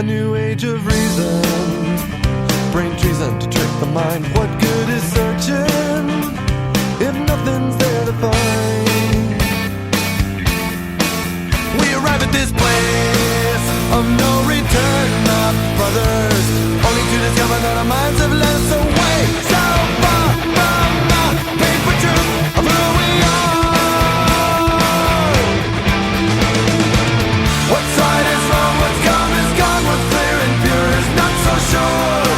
a new age of reason, brain treason to trick the mind. What good is searching if nothing's there to find? We arrive at this place of no return, my brothers, only to discover that our minds have led us away so far from the paper truth of who we are. What's right is wrong, what's gone is gone, what's clear and pure is not so sure.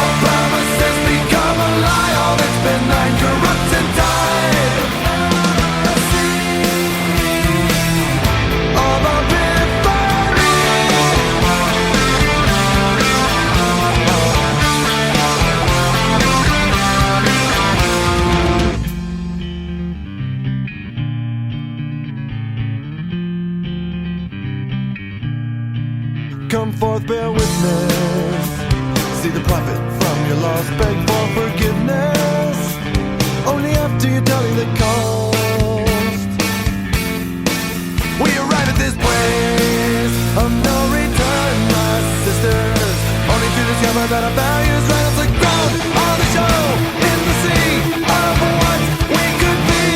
All promises become a lie, all that's been thine corrupts and died. All our come forth, bear witness. See the profit from your loss, beg for forgiveness. Only after you tally the cost. We arrive at this place of no return, my sisters, only to discover that our values right off the ground on the show in the sea of what we could be.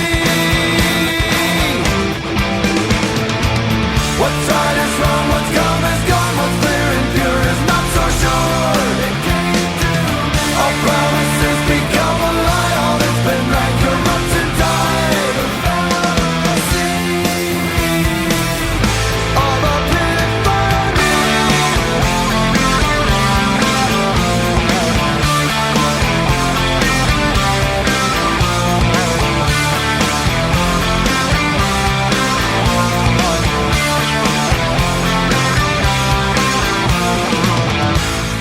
What's right is wrong, what's come is gone, what's clear and pure is not so sure. All promises become a lie, all that's been right corrupts and died. All the pity for me.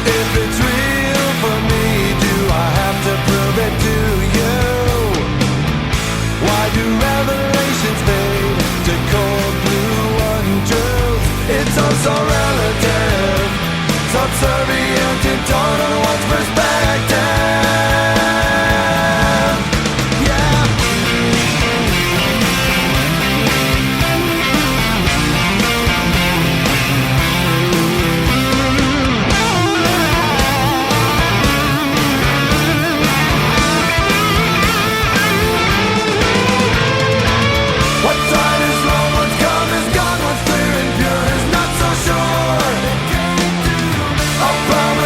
If it's real for me, do I have to prove it to you? Why do revelations fade to cold blue untruths? It's all so relative, subservient and torn on one's perspective. Yeah. What's right is wrong, what's come is gone, what's clear and pure is not so sure. All promises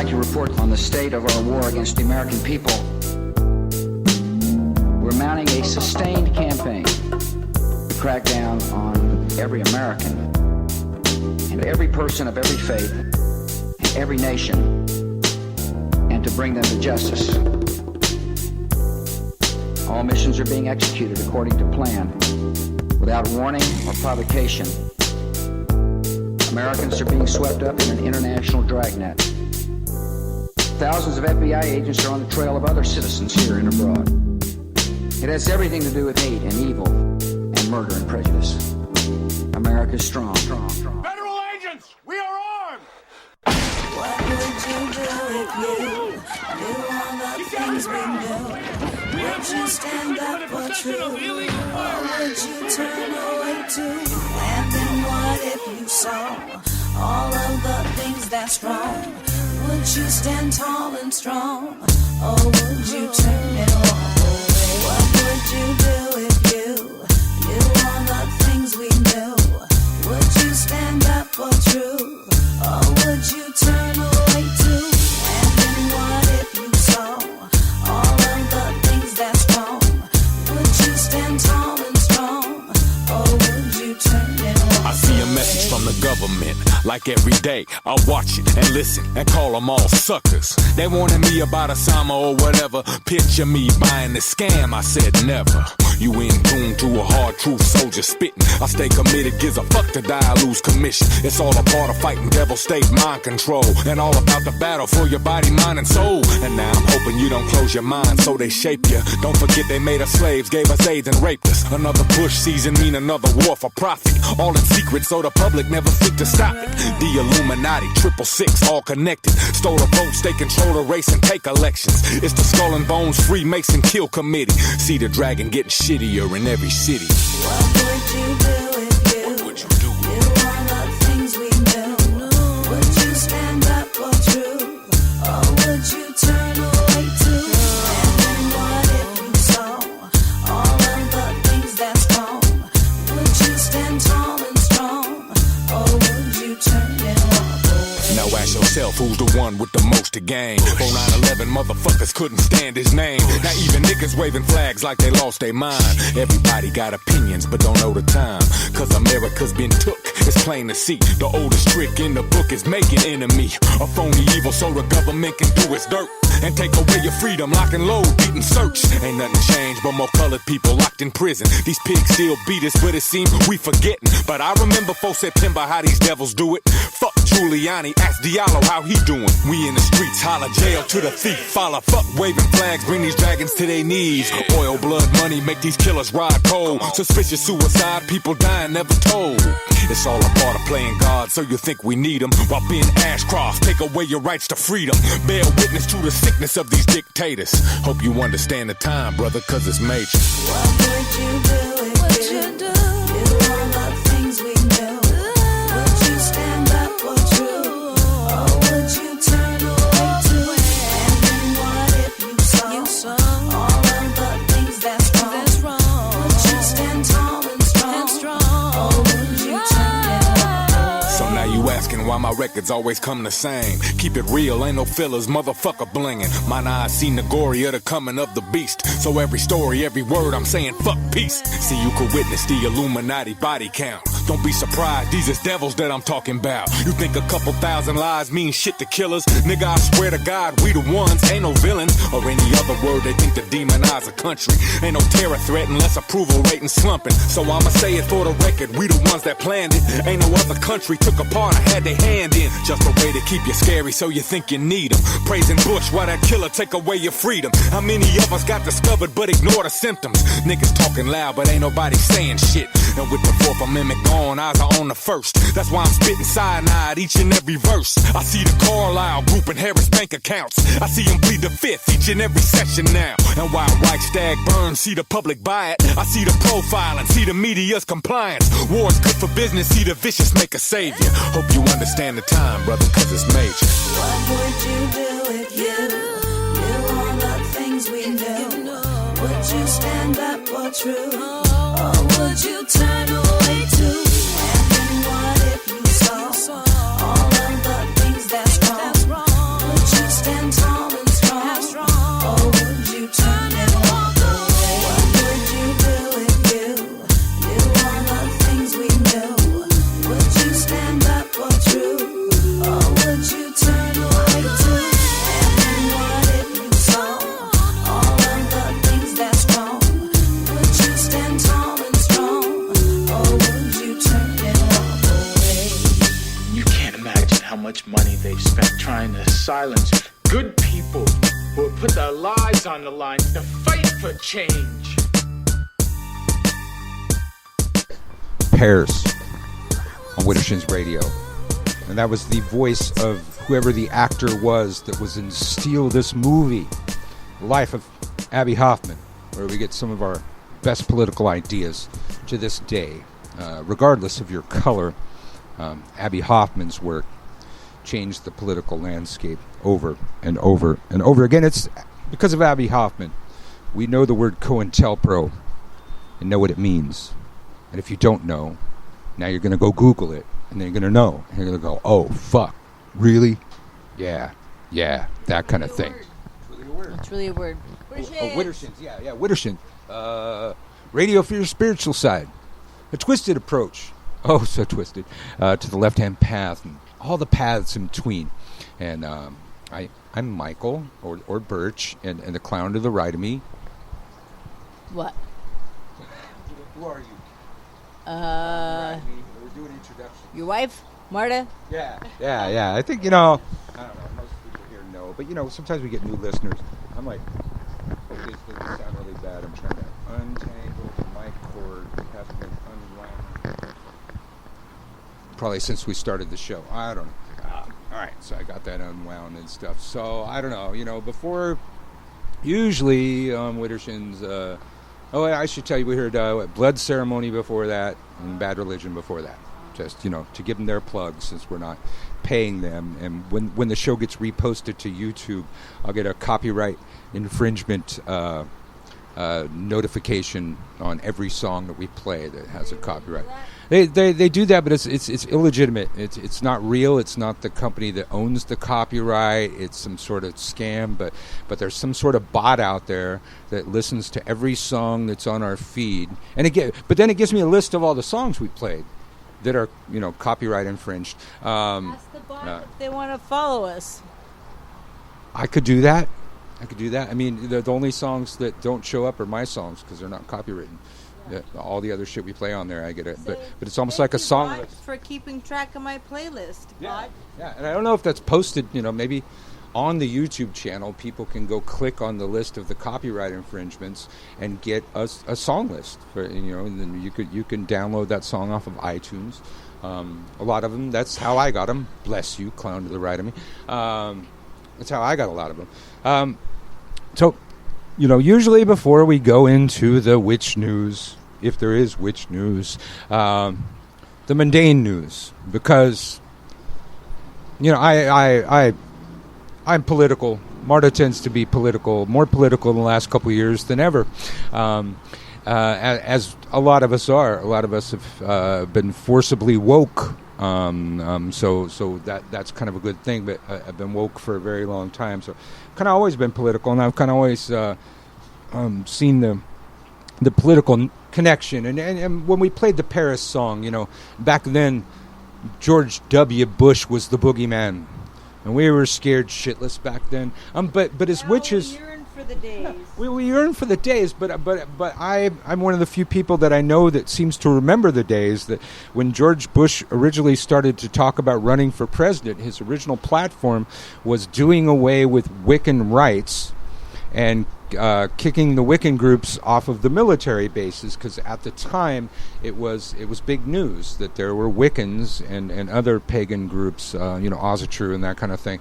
like to report on the state of our war against the American people. We're mounting a sustained campaign to crack down on every American and every person of every faith and every nation, and to bring them to justice. All missions are being executed according to plan, without warning or provocation. Americans are being swept up in an international dragnet. Thousands of FBI agents are on the trail of other citizens here and abroad. It has everything to do with hate and evil and murder and prejudice. America's strong. Federal agents, we are armed! What would you do if you knew all the things we knew? Would you stand up for truth? Or would you turn away too? And then what if you saw all of the things that's wrong? Would you stand tall and strong? Or would you turn and walk away? What would you do if you knew all the things we knew? Would you stand up for truth? Or would you turn away too? And then what if you saw all of the things that's wrong? Would you stand tall and strong? Or would you turn and walk I see a message from the government, like every day. I watch it and listen and call them all suckers. They wanted me about Osama or whatever. Picture me buying the scam, I said never. You in tune to a hard truth soldier spitting. I stay committed, gives a fuck to die, I lose commission. It's all a part of fighting devil state mind control, and all about the battle for your body, mind, and soul. And now I'm hoping you don't close your mind so they shape you. Don't forget they made us slaves, gave us AIDS and raped us. Another Bush season mean another war for profit. All in secret so the public never think to stop it. The Illuminati, 666, all connected. Stole the votes, they control the race and take elections. It's the Skull and Bones Freemason Kill Committee. See the dragon getting shittier in every city. What would you do if you knew all the things we knew? Would you stand up for truth? Or would you turn away too? And then what if you saw all of the things that's wrong? Would you stand tall and strong? Or would you turn and walk away? Now ask yourself who's the one with the most to gain. For 9/11 motherfuckers couldn't stand his name. Now even niggas waving flags like they lost their mind. Everybody got opinions but don't know the time. Cause America's been took, it's plain to see. The oldest trick in the book is making enemy. A phony evil so the government can do its dirt and take away your freedom, lock and load, beat and search. Ain't nothing changed but more colored people locked in prison. These pigs still beat us, but it seems we forgetting. But I remember 4 September how these devils do it. Fuck Giuliani, ask Diallo how he doing. We in the streets, holler jail to the thief. Follow, fuck waving flags, bring these dragons to their knees. Oil, blood, money, make these killers ride cold. Suspicious suicide, people dying, never told. It's all a part of playing God, so you think we need them. While being Ashcroft, take away your rights to freedom. Bear witness to the sickness of these dictators. Hope you understand the time, brother, cause it's major. What would you do if you knew all the things we knew? Would you stand up for truth? Or would you turn away too? And then what if you saw all of the things that's wrong? Would you stand tall and strong? Or would you turn and walk away? So now you asking why my records always come the same. Keep it real, ain't no fillers, motherfucker blinging. Mine eyes seen the glory of the coming of the beast. So every story, every word I'm saying, fuck peace. See, you could witness the Illuminati body count. Don't be surprised, these is devils that I'm talking about. You think a couple thousand lies mean shit to killers? Nigga, I swear to God, we the ones, ain't no villains. Or any other word they think to demonize a country. Ain't no terror threat unless approval rating slumping. So I'ma say it for the record, we the ones that planned it. Ain't no other country took a part or had their hand in. Just a way to keep you scary so you think you need them. Praising Bush while that killer take away your freedom. How many of us got discovered but ignore the symptoms? Niggas talking loud but ain't nobody saying shit. And with the 4th Amendment gone, eyes are on the 1st. That's why I'm spitting cyanide each and every verse. I see the Carlisle group in Harris bank accounts. I see them bleed the 5th each and every session now. And while Reichstag burns, see the public buy it. I see the profiling, see the media's compliance. War's good for business, see the vicious make a savior. Hope you understand the time, brother, cause it's major. What would you do if you knew all the things we knew? Would you stand up for truth? Or would you turn away too? And then what if you saw all of the things that's wrong? Would you good people who have put their lives on the line to fight for change. Paris on Widdershins Radio. And that was the voice of whoever the actor was that was in Steal This Movie, Life of Abby Hoffman, where we get some of our best political ideas to this day. Regardless of your color, Abby Hoffman's work changed the political landscape over and over and over again. It's because of Abby Hoffman. We know the word COINTELPRO and know what it means. And if you don't know, now you're going to go Google it, and then you're going to know. And you're going to go, oh, fuck, really? Yeah, that kind of thing. It's really a word. Widdershins, Widdershins. Radio for your spiritual side. A twisted approach. Oh, so twisted. To the left-hand path and all the paths in between. And I'm Michael, or Birch, and the clown to the right of me. What? Who are you? We're doing introductions. Your wife, Marta? Yeah. I think, I don't know, most people here know, but, sometimes we get new listeners. I'm like, okay, this doesn't sound really bad. I'm trying to untangle the mic cord. It hasn't been unwound. Probably since we started the show. I don't know. All right, so I got that unwound and stuff. So, I don't know, before, usually, Widdershins, I should tell you, we heard Blood Ceremony before that and Bad Religion before that. Just, to give them their plug since we're not paying them. And when the show gets reposted to YouTube, I'll get a copyright infringement notification on every song that we play that has a copyright. They do that, but it's illegitimate. It's not real. It's not the company that owns the copyright. It's some sort of scam, but there's some sort of bot out there that listens to every song that's on our feed, but then it gives me a list of all the songs we played that are copyright infringed. Ask the bot if they want to follow us. I could do that. I mean, the only songs that don't show up are my songs because they're not copywritten. Yeah, all the other shit we play on there, I get it. But it's almost like a song list. For keeping track of my playlist, yeah. And I don't know if that's posted, maybe on the YouTube channel, people can go click on the list of the copyright infringements and get a song list. For, and then you can download that song off of iTunes. A lot of them, that's how I got them. Bless you, clown to the right of me. That's how I got a lot of them. So, usually before we go into the witch news, if there is witch news, the mundane news, because, I'm political. Marta tends to be more political in the last couple of years than ever, as a lot of us are. A lot of us have been forcibly woke. So that's kind of a good thing, but I've been woke for a very long time, so kind of always been political, and I've kind of always seen the political connection, and when we played the Paris song, back then George W. Bush was the boogeyman, and we were scared shitless back then. But as witches, for the days. We yearn for the days, but I'm one of the few people that I know that seems to remember the days that when George Bush originally started to talk about running for president, his original platform was doing away with Wiccan rights and kicking the Wiccan groups off of the military bases, because at the time it was big news that there were Wiccans and other pagan groups, Osatru and that kind of thing,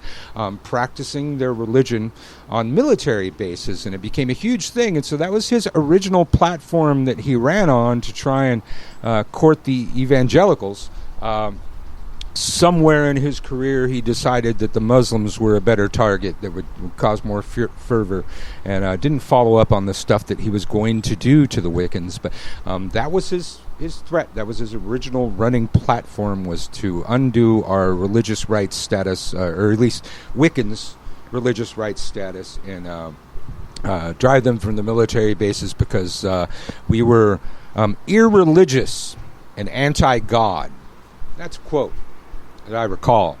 practicing their religion on military bases, and it became a huge thing. And so that was his original platform that he ran on to try and court the evangelicals. Somewhere in his career, he decided that the Muslims were a better target that would cause more fervor, and didn't follow up on the stuff that he was going to do to the Wiccans. But that was his threat. That was his original running platform, was to undo our religious rights status, or at least Wiccans' religious rights status, and drive them from the military bases because we were irreligious and anti-God. That's a quote that I recall.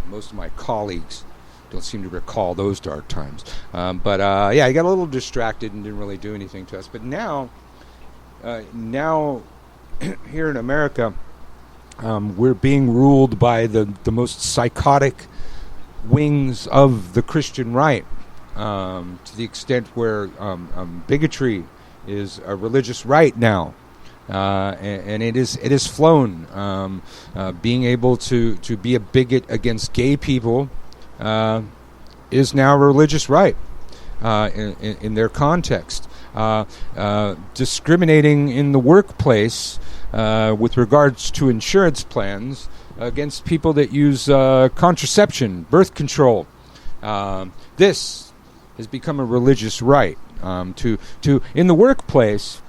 Most of my colleagues don't seem to recall those dark times. But he got a little distracted and didn't really do anything to us. But now here in America, we're being ruled by the most psychotic wings of the Christian right, to the extent where bigotry is a religious right now. And it is flown. Being able to be a bigot against gay people is now a religious right in their context. Discriminating in the workplace with regards to insurance plans against people that use contraception, birth control. This has become a religious right. To in the workplace,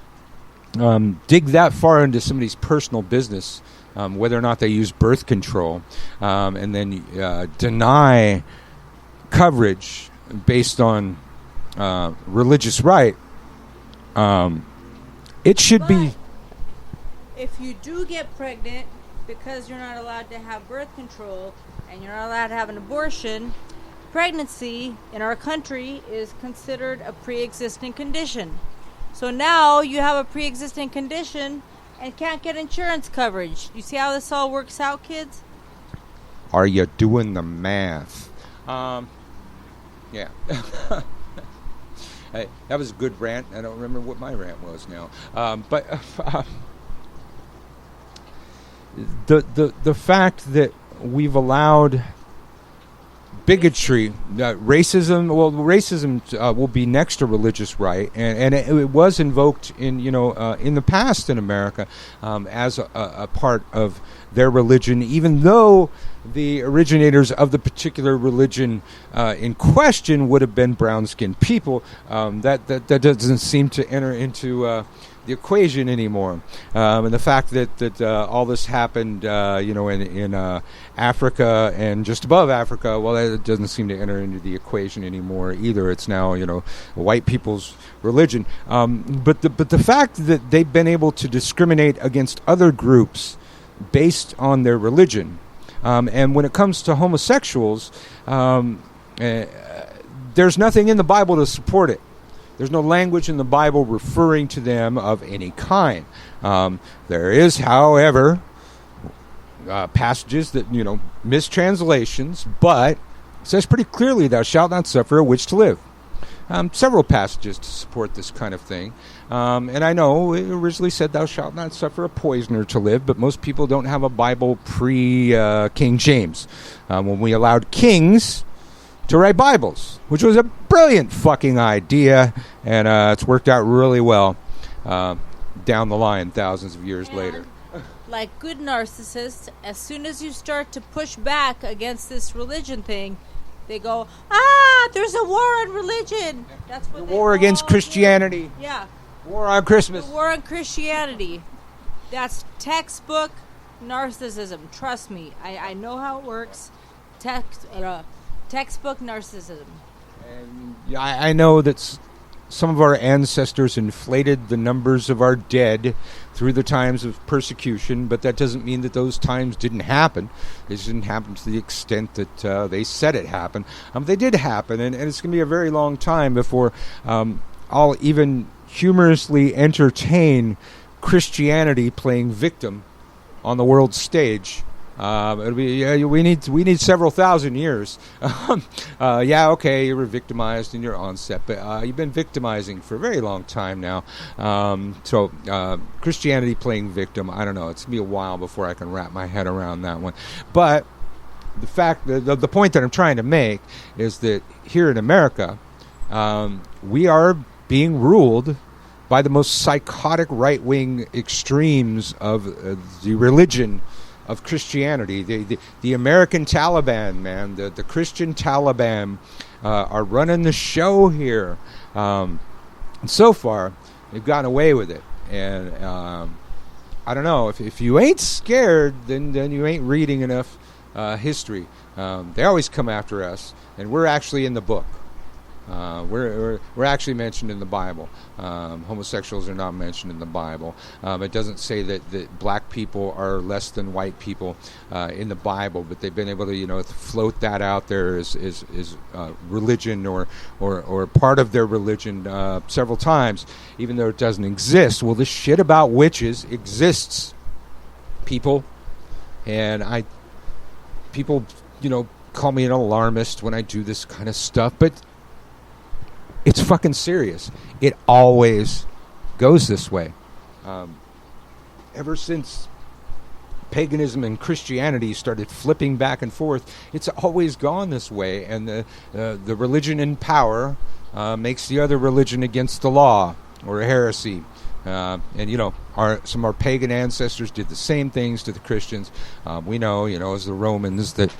dig that far into somebody's personal business, whether or not they use birth control, and then deny coverage based on religious right. It should be. If you do get pregnant because you're not allowed to have birth control and you're not allowed to have an abortion, pregnancy in our country is considered a pre-existing condition. So now you have a pre-existing condition and can't get insurance coverage. You see how this all works out, kids? Are you doing the math? Yeah. Hey, that was a good rant. I don't remember what my rant was now. But the fact that we've allowed bigotry, racism. Well, racism will be next to religious right, and it was invoked in in the past in America as a part of their religion, even though the originators of the particular religion in question would have been brown-skinned people. That doesn't seem to enter into the equation anymore, and the fact that all this happened, in Africa and just above Africa, well, that doesn't seem to enter into the equation anymore either. It's now, white people's religion. But the fact that they've been able to discriminate against other groups based on their religion, and when it comes to homosexuals, there's nothing in the Bible to support it. There's no language in the Bible referring to them of any kind. There is, however, passages that, mistranslations, but it says pretty clearly, thou shalt not suffer a witch to live. Several passages to support this kind of thing. And I know it originally said thou shalt not suffer a poisoner to live, but most people don't have a Bible pre-King James. When we allowed kings to write Bibles, which was a brilliant fucking idea, and it's worked out really well down the line thousands of years later. Like good narcissists, as soon as you start to push back against this religion thing, they go, there's a war on religion. That's what the war against Christianity. Yeah. War on Christmas. The war on Christianity. That's textbook narcissism. Trust me. I know how it works. Textbook narcissism. And I know that some of our ancestors inflated the numbers of our dead through the times of persecution, but that doesn't mean that those times didn't happen. It didn't happen to the extent that they said it happened. They did happen, and it's going to be a very long time before I'll even humorously entertain Christianity playing victim on the world stage. It'll be we need several thousand years. Okay, you were victimized in your onset, but you've been victimizing for a very long time now. So Christianity playing victim, I don't know. It's gonna be a while before I can wrap my head around that one. But the point that I'm trying to make is that here in America, we are being ruled by the most psychotic right-wing extremes of the religion of Christianity. The American Taliban, man, the Christian Taliban are running the show here. And so far, they've gotten away with it. And I don't know, if you ain't scared, then you ain't reading enough history. They always come after us, and we're actually in the book. We're actually mentioned in the Bible. Homosexuals are not mentioned in the Bible. It doesn't say that black people are less than white people in the Bible, but they've been able to float that out there as religion or part of their religion several times, even though it doesn't exist. Well, this shit about witches exists, people, and people call me an alarmist when I do this kind of stuff, but it's fucking serious. It always goes this way. Ever since paganism and Christianity started flipping back and forth, it's always gone this way. And the religion in power makes the other religion against the law or a heresy. And some of our pagan ancestors did the same things to the Christians. We know, as the Romans that,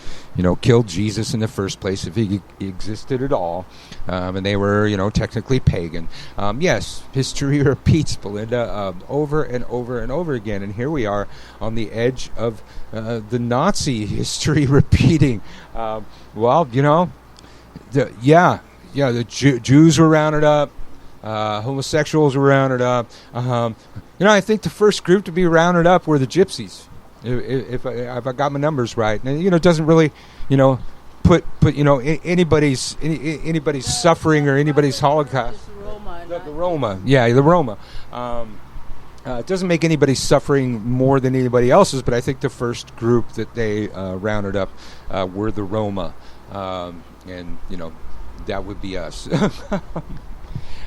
killed Jesus in the first place, if he existed at all. And they were, technically pagan. Yes, history repeats, Belinda, over and over and over again. And here we are on the edge of the Nazi history repeating. The Jews were rounded up. Homosexuals were rounded up. I think the first group to be rounded up were the gypsies, if I got my numbers right. And it doesn't really, put anybody's suffering or anybody's Holocaust. The Roma, the Roma. It doesn't make anybody suffering more than anybody else's, but I think the first group that they rounded up were the Roma, and that would be us.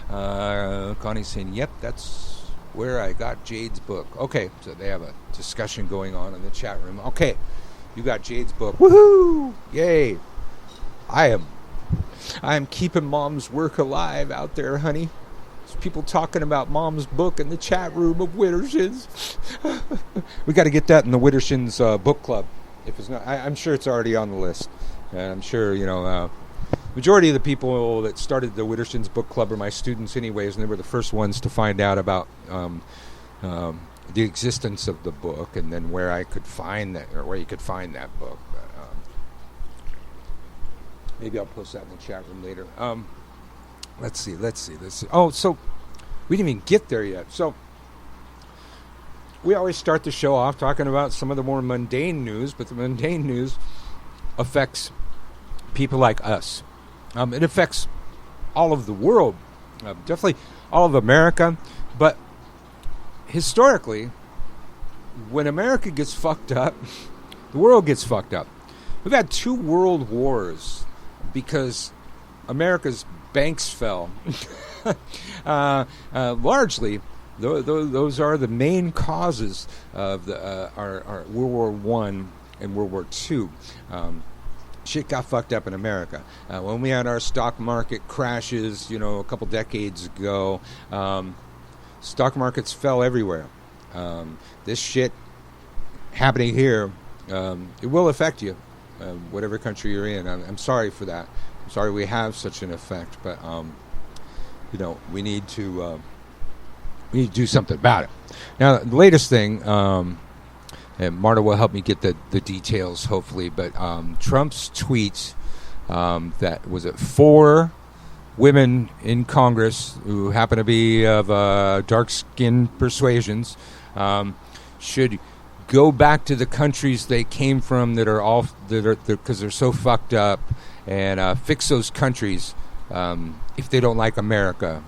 Connie's saying, yep, that's where I got Jade's book. Okay, so they have a discussion going on in the chat room. Okay, you got Jade's book. Woohoo! Yay! I am keeping Mom's work alive out there, honey. There's people talking about Mom's book in the chat room of Widdershins. We got to get that in the Widdershins book club. If it's not, I'm sure it's already on the list. And I'm sure, majority of the people that started the Widdershins book club are my students anyways, and they were the first ones to find out about the existence of the book and then where I could find that, or where you could find that book. But, maybe I'll post that in the chat room later. Let's see. Oh, so we didn't even get there yet. So we always start the show off talking about some of the more mundane news, but the mundane news affects people like us. It affects all of the world, definitely all of America, but historically, when America gets fucked up, the world gets fucked up. We've had 2 world wars because America's banks fell. Largely, those are the main causes of our World War I and World War II. Shit got fucked up in America. When we had our stock market crashes, a couple decades ago, stock markets fell everywhere. This shit happening here, it will affect you, whatever country you're in. I'm sorry for that. I'm sorry we have such an effect, but we need to do something about it. Now, the latest thing. And Marta will help me get the details, hopefully. But Trump's tweets that was it 4 women in Congress who happen to be of dark-skinned persuasions should go back to the countries they came from because they're so fucked up, and fix those countries if they don't like America.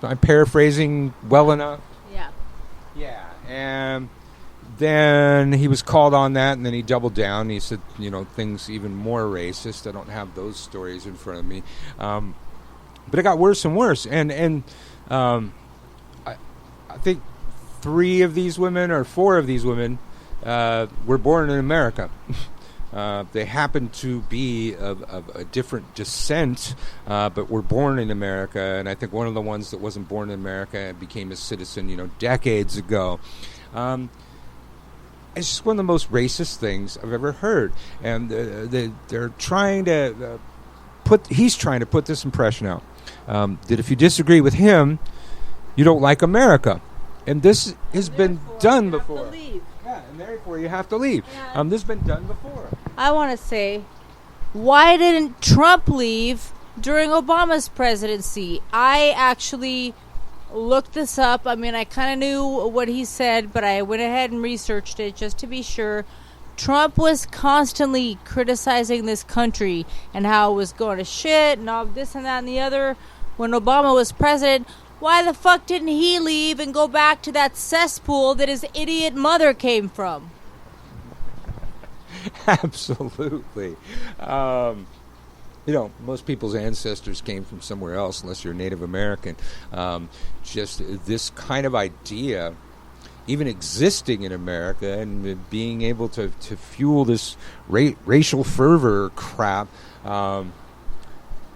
I'm paraphrasing well enough. Yeah, and then he was called on that, and then he doubled down. He said, things even more racist. I don't have those stories in front of me. But it got worse and worse. And I think 3 of these women or 4 of these women were born in America. They happen to be of a different descent, but were born in America. And I think one of the ones that wasn't born in America and became a citizen, decades ago. It's just one of the most racist things I've ever heard. And they're trying to he's trying to put this impression out, that if you disagree with him, you don't like America. And this has been done before. Yeah, and therefore you have to leave. This has been done before. I want to say, why didn't Trump leave during Obama's presidency? I actually looked this up. I mean, I kind of knew what he said, but I went ahead and researched it just to be sure. Trump was constantly criticizing this country and how it was going to shit and all this and that and the other when Obama was president. Why the fuck didn't he leave and go back to that cesspool that his idiot mother came from? Absolutely. Most people's ancestors came from somewhere else, unless you're Native American. Just this kind of idea, even existing in America and being able to fuel this racial fervor crap,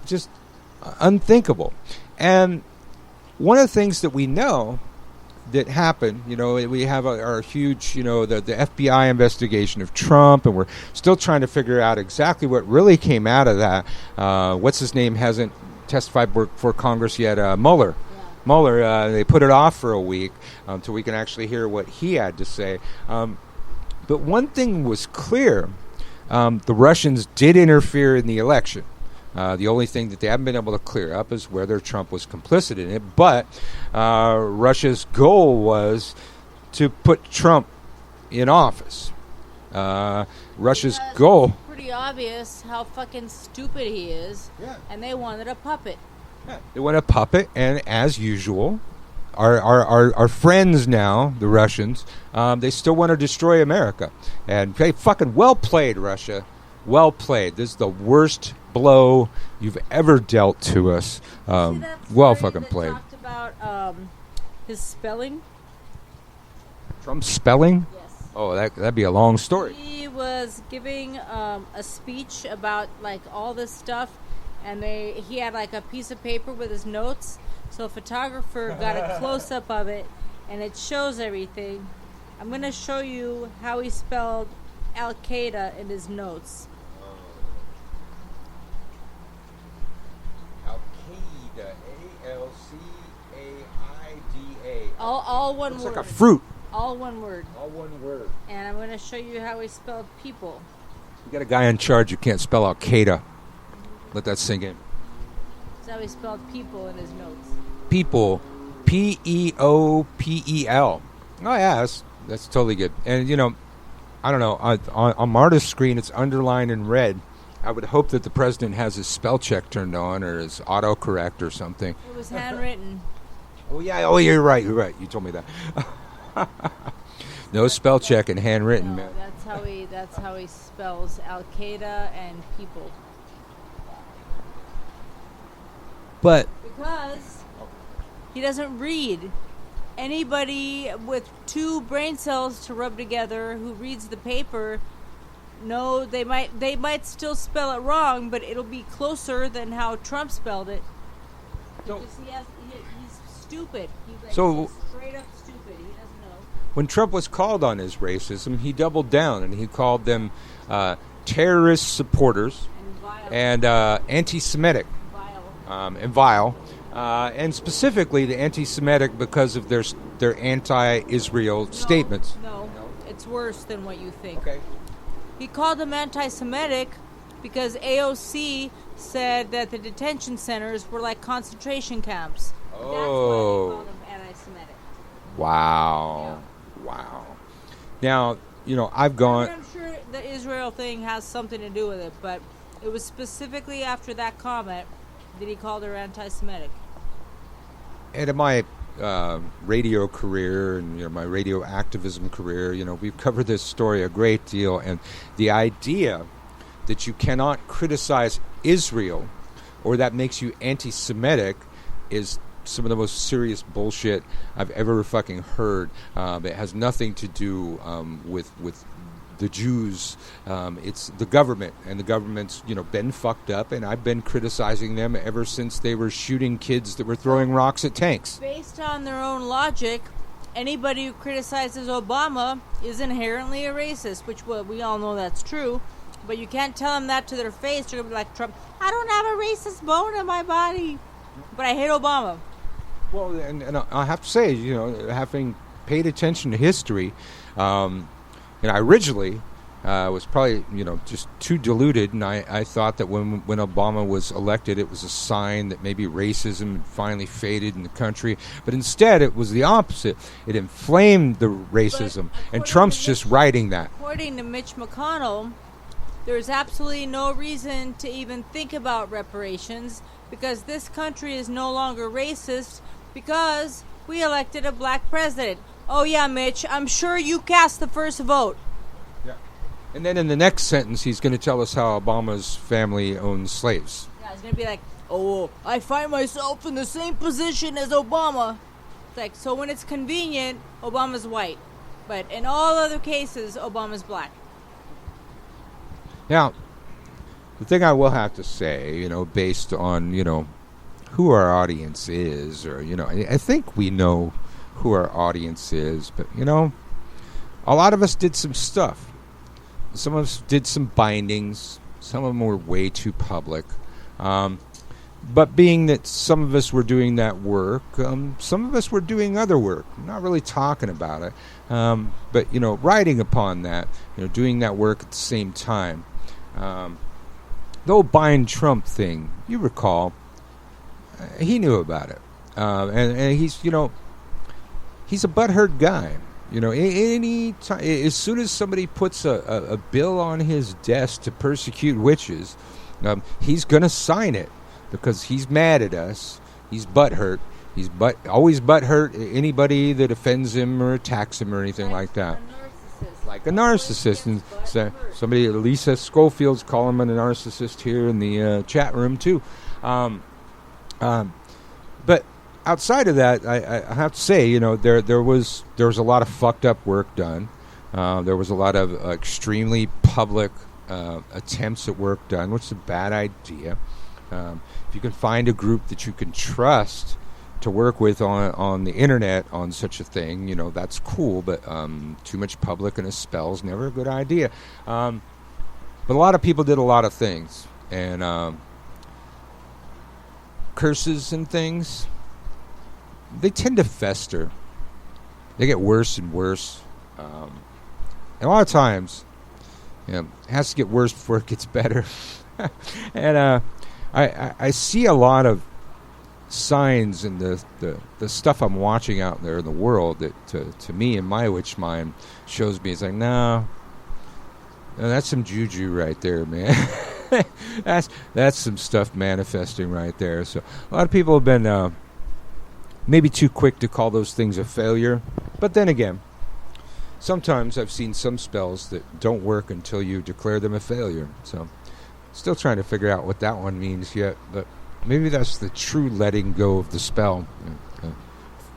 just unthinkable. And one of the things that we know that happened, we have our huge, the FBI investigation of Trump, and we're still trying to figure out exactly what really came out of that. What's his name hasn't testified before Congress yet, Mueller. Yeah. Mueller, they put it off for a week until we can actually hear what he had to say. But one thing was clear, the Russians did interfere in the election. The only thing that they haven't been able to clear up is whether Trump was complicit in it. But Russia's goal was to put Trump in office. Russia's goal... It's pretty obvious how fucking stupid he is. Yeah. And they wanted a puppet. Yeah. They want a puppet, and as usual, our friends now, the Russians, they still want to destroy America. And hey, fucking well played, Russia. Well played. This is the worst blow you've ever dealt to us. Well fucking played. Talked about his spelling. Trump's spelling? Yes. Oh, that'd be a long story. He was giving a speech about like all this stuff, and he had like a piece of paper with his notes. So a photographer got a close up of it, and it shows everything. I'm going to show you how he spelled Al Qaeda in his notes. A-L-C-A-I-D-A. All one Looks word. like a fruit. All one word. All one word. And I'm going to show you how he spelled people. You got a guy in charge who can't spell Al Qaeda. Let that sink in. That's how he spelled people in his notes. People. P-E-O-P-E-L. Oh, yeah, that's totally good. And, I don't know. On Marta's screen, it's underlined in red. I would hope that the president has his spell check turned on or his autocorrect or something. It was handwritten. Oh, yeah. Oh, you're right. You told me that. No spell check and handwritten, No, man. that's how he spells Al Qaeda and people. But because he doesn't read. Anybody with 2 brain cells to rub together who reads the paper, no, they might still spell it wrong, but it'll be closer than how Trump spelled it. Because he's stupid. He's straight up stupid. He doesn't know. When Trump was called on his racism, he doubled down and he called them terrorist supporters and anti-Semitic and vile. And specifically the anti-Semitic because of their anti-Israel statements. No, it's worse than what you think. Okay. He called them anti-Semitic because AOC said that the detention centers were like concentration camps. Oh. That's why he called them anti-Semitic. Wow. Yeah. Wow. Now, I've gone... I'm sure the Israel thing has something to do with it, but it was specifically after that comment that he called her anti-Semitic. And in my radio career and my radio activism career, we've covered this story a great deal. And the idea that you cannot criticize Israel or that makes you anti-Semitic is some of the most serious bullshit I've ever fucking heard. It has nothing to do with the Jews. It's the government, and the government's been fucked up, and I've been criticizing them ever since they were shooting kids that were throwing rocks at tanks. Based on their own logic, anybody who criticizes Obama is inherently a racist, which we all know that's true, but you can't tell them that to their face. They're going to be like Trump, I don't have a racist bone in my body, but I hate Obama. Well, and I have to say, having paid attention to history, and I originally was probably, just too deluded, and I thought that when Obama was elected, it was a sign that maybe racism had finally faded in the country. But instead, it was the opposite. It inflamed the racism, and Trump's just writing that. According to Mitch McConnell, there's absolutely no reason to even think about reparations because this country is no longer racist because we elected a black president. Oh, yeah, Mitch, I'm sure you cast the first vote. Yeah. And then in the next sentence, he's going to tell us how Obama's family owned slaves. Yeah, it's going to be like, oh, I find myself in the same position as Obama. It's like, so when it's convenient, Obama's white. But in all other cases, Obama's black. Now, the thing I will have to say, based on, who our audience is, or, I think we know who our audience is, but, a lot of us did some stuff. Some of us did some bindings. Some of them were way too public. But being that some of us were doing that work, some of us were doing other work. I'm not really talking about it. But, riding upon that, doing that work at the same time. The old bind Trump thing, you recall, he knew about it. And he's, he's a butthurt guy. Any time, as soon as somebody puts a bill on his desk to persecute witches, he's going to sign it because he's mad at us. He's butthurt. He's always butthurt anybody that offends him or attacks him or anything like that. Like a narcissist. And somebody, Lisa Schofield's calling him a narcissist here in the chat room too. But outside of that, I have to say, there was a lot of fucked up work done. There was a lot of extremely public attempts at work done, which is a bad idea. If you can find a group that you can trust to work with on the internet on such a thing, that's cool. But too much public and a spell is never a good idea. But a lot of people did a lot of things, and curses and things. They tend to fester. They get worse and worse. And a lot of times, it has to get worse before it gets better. And I see a lot of signs in the stuff I'm watching out there in the world that to me, in my witch mind, shows me it's like, no, that's some juju right there, man. that's some stuff manifesting right there. So a lot of people have been maybe too quick to call those things a failure. But then again, sometimes I've seen some spells that don't work until you declare them a failure. So still trying to figure out what that one means yet. But maybe that's the true letting go of the spell.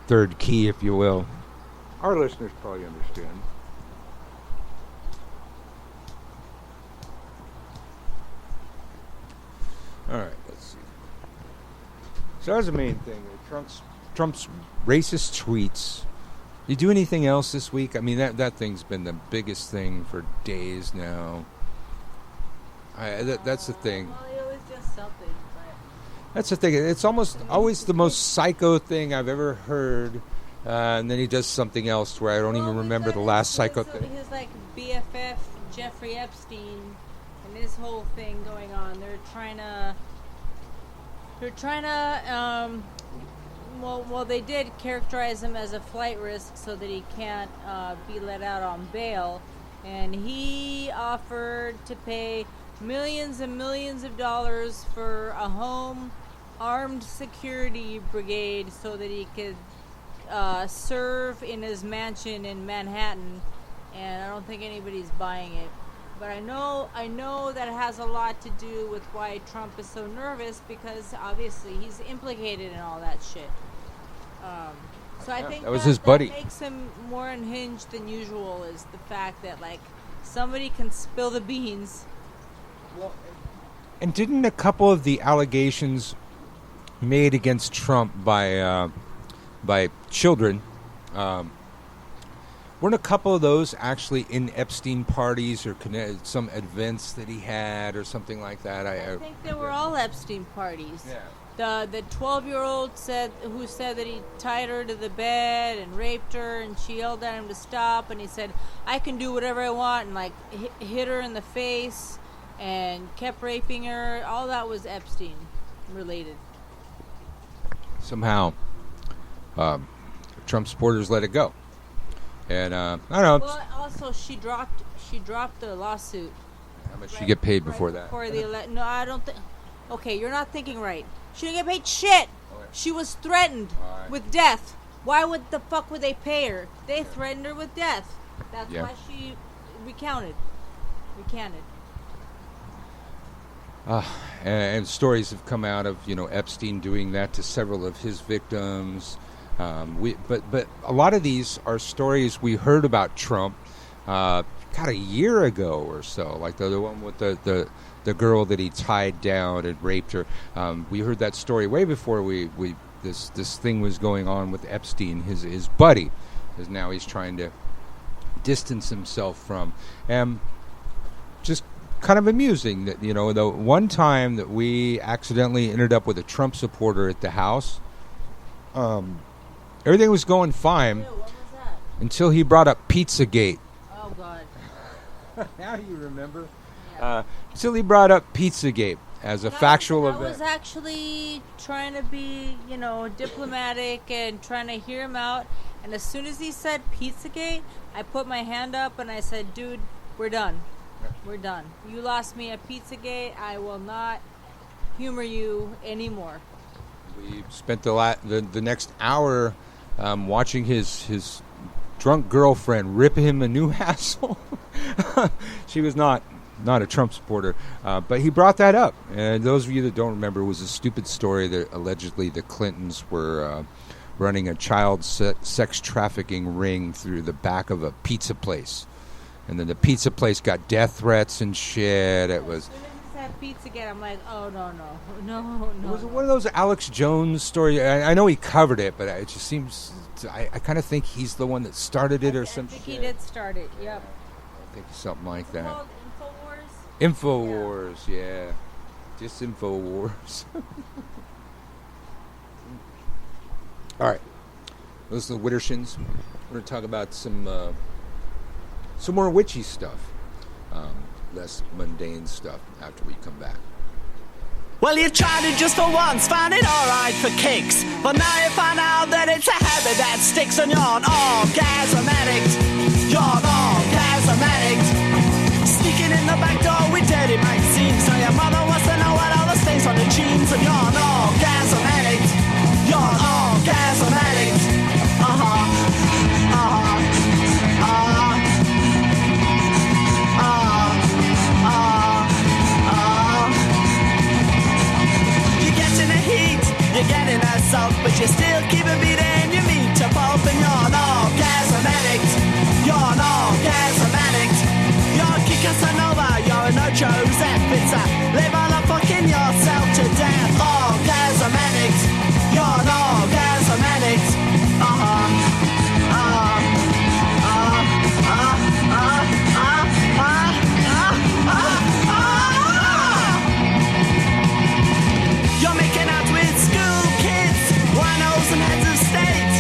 Third key, if you will. Our listeners probably understand. All right, let's see. So that's the main thing. Trump's racist tweets. You do anything else this week? I mean, that thing's been the biggest thing for days now. That's the thing. Well, he always does something. But That's the thing. It's almost always the most psycho thing I've ever heard. And then he does something else where I don't even remember the last psycho thing. His like BFF Jeffrey Epstein and his whole thing going on. They're trying to. Well, they did characterize him as a flight risk so that he can't be let out on bail, and he offered to pay millions and millions of dollars for a home armed security brigade so that he could serve in his mansion in Manhattan, and I don't think anybody's buying it. But I know that it has a lot to do with why Trump is so nervous, because obviously he's implicated in all that shit. So I think that was his buddy. That makes him more unhinged than usual, is the fact that like somebody can spill the beans. Well, and didn't a couple of the allegations made against Trump by children, weren't a couple of those actually in Epstein parties or some events that he had or something like that? I think they were all Epstein parties. Yeah. The 12-year-old who said that he tied her to the bed and raped her, and she yelled at him to stop, and he said, "I can do whatever I want," and like hit her in the face and kept raping her. All that was Epstein related. Somehow, Trump supporters let it go, and I don't know. Well, also she dropped the lawsuit. How much she get paid before that? No, I don't think. Okay, you're not thinking right. She didn't get paid shit. Okay. She was threatened with death. Why would the fuck would they pay her? They threatened her with death. That's why she recounted. recanted. And stories have come out of Epstein doing that to several of his victims. But a lot of these are stories we heard about Trump, a year ago or so. Like the one with the girl that he tied down and raped her. We heard that story way before this thing was going on with Epstein, his buddy, because now he's trying to distance himself from. And just kind of amusing that, the one time that we accidentally ended up with a Trump supporter at the house, everything was going fine. Ew, what was that? Until he brought up Pizzagate. Oh, God. Now you remember. Yeah. Until he brought up Pizzagate as a factual I event. was actually trying to be, diplomatic and trying to hear him out. And as soon as he said Pizzagate, I put my hand up and I said, dude, we're done. We're done. You lost me at Pizzagate. I will not humor you anymore. We spent the next hour watching his drunk girlfriend rip him a new asshole. She was not a Trump supporter, but he brought that up. And those of you that don't remember, it was a stupid story that allegedly the Clintons were running a child sex trafficking ring through the back of a pizza place. And then the pizza place got death threats and shit. It was... As soon as he said Pizzagate, I'm like, oh, no. Was it one of those Alex Jones stories? I know he covered it, but it just seems... I kind of think he's the one that started it or something. I think he did start it, yep. I think something like that. Called Infowars? Infowars, yeah. Just Infowars. All right. Those are the Widdershins. We're going to talk about some more witchy stuff. Less mundane stuff after we come back. Well, you tried it just for once, found it alright for kicks. But now you find out that it's a habit that sticks, and you're an orgasm addict. You're an orgasm addict. Sneaking in the back door with dirty magazines. So your mother wants to know what all the stains on the jeans. And you're an orgasm addict. You're an orgasm addict. You're getting assault, but you still keep a beating your meat to pulp, and you're an orgasm addict. You're an orgasm addict. You're a Casanova, you're an Ocho Zep. It's a live on a fucking yourself to death. Orgasm addict. You're an orgasm addict. You're making out with school kids, winos and heads of state.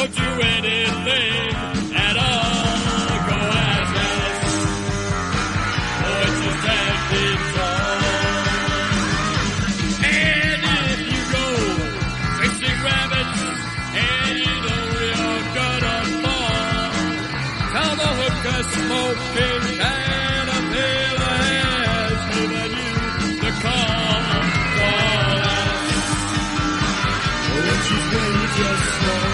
Don't do anything at all. Go ask Alice. Oh, it's just standing tall. And if you go chasing rabbits and you know you're gonna fall, tell the hooker smoking caterpillar has given you the call. Call Alice. Oh, and she's really just slow.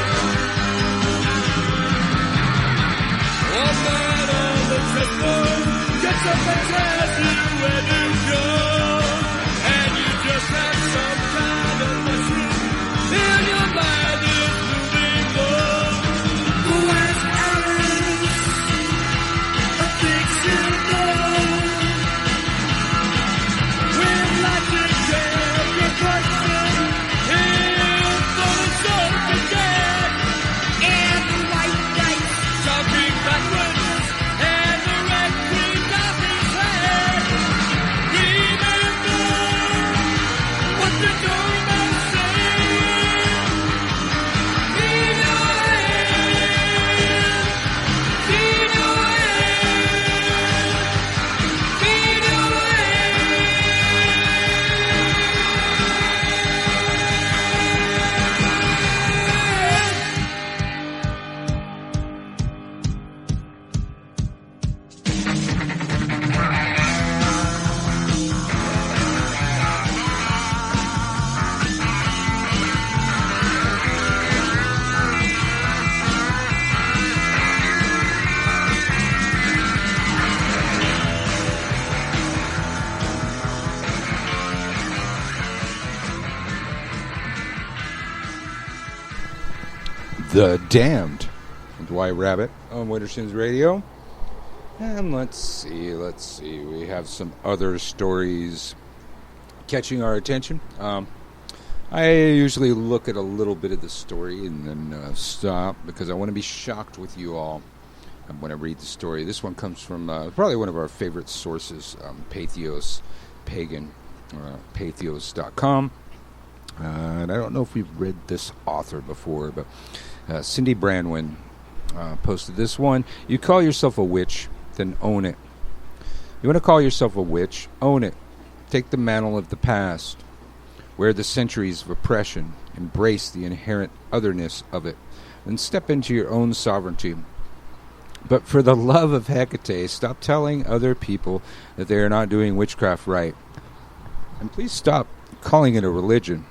Oh, man on the chessboard gets up and tells you where to go. And you just have some kind of mushroom in your mind is moving low. Who has Alice? A fiction know. When life is dead, your question is gonna start again. And the white knight talking backwards and the red queen off his head. Remember what the doorman said. Leave your hand. Leave your hand. Leave your The Damned, Dwight Rabbit on Winterson's Radio. And let's see, we have some other stories catching our attention. I usually look at a little bit of the story and then stop because I want to be shocked with you all when I read the story. This one comes from probably one of our favorite sources, Pathos Pagan, Pathos.com. And I don't know if we've read this author before, but Cindy Brandwin posted this one. You call yourself a witch, then own it. You want to call yourself a witch, own it. Take the mantle of the past. Wear the centuries of oppression. Embrace the inherent otherness of it. Then step into your own sovereignty. But for the love of Hecate, stop telling other people that they are not doing witchcraft right. And please stop calling it a religion.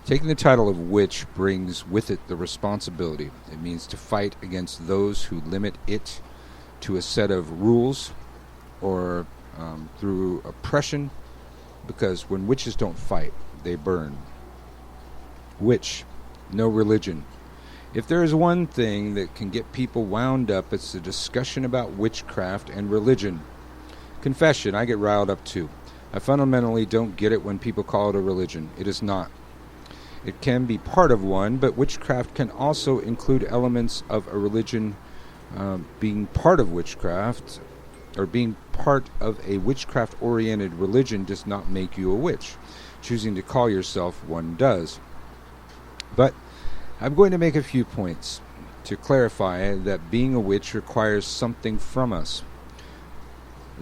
Taking the title of witch brings with it the responsibility. It means to fight against those who limit it to a set of rules or through oppression, because when witches don't fight, they burn. Witch, no religion. If there is one thing that can get people wound up, it's a discussion about witchcraft and religion. Confession, I get riled up too. I fundamentally don't get it when people call it a religion. It is not. It can be part of one, but witchcraft can also include elements of a religion. Being part of witchcraft, or being part of a witchcraft-oriented religion, does not make you a witch. Choosing to call yourself one does. But I'm going to make a few points to clarify that being a witch requires something from us.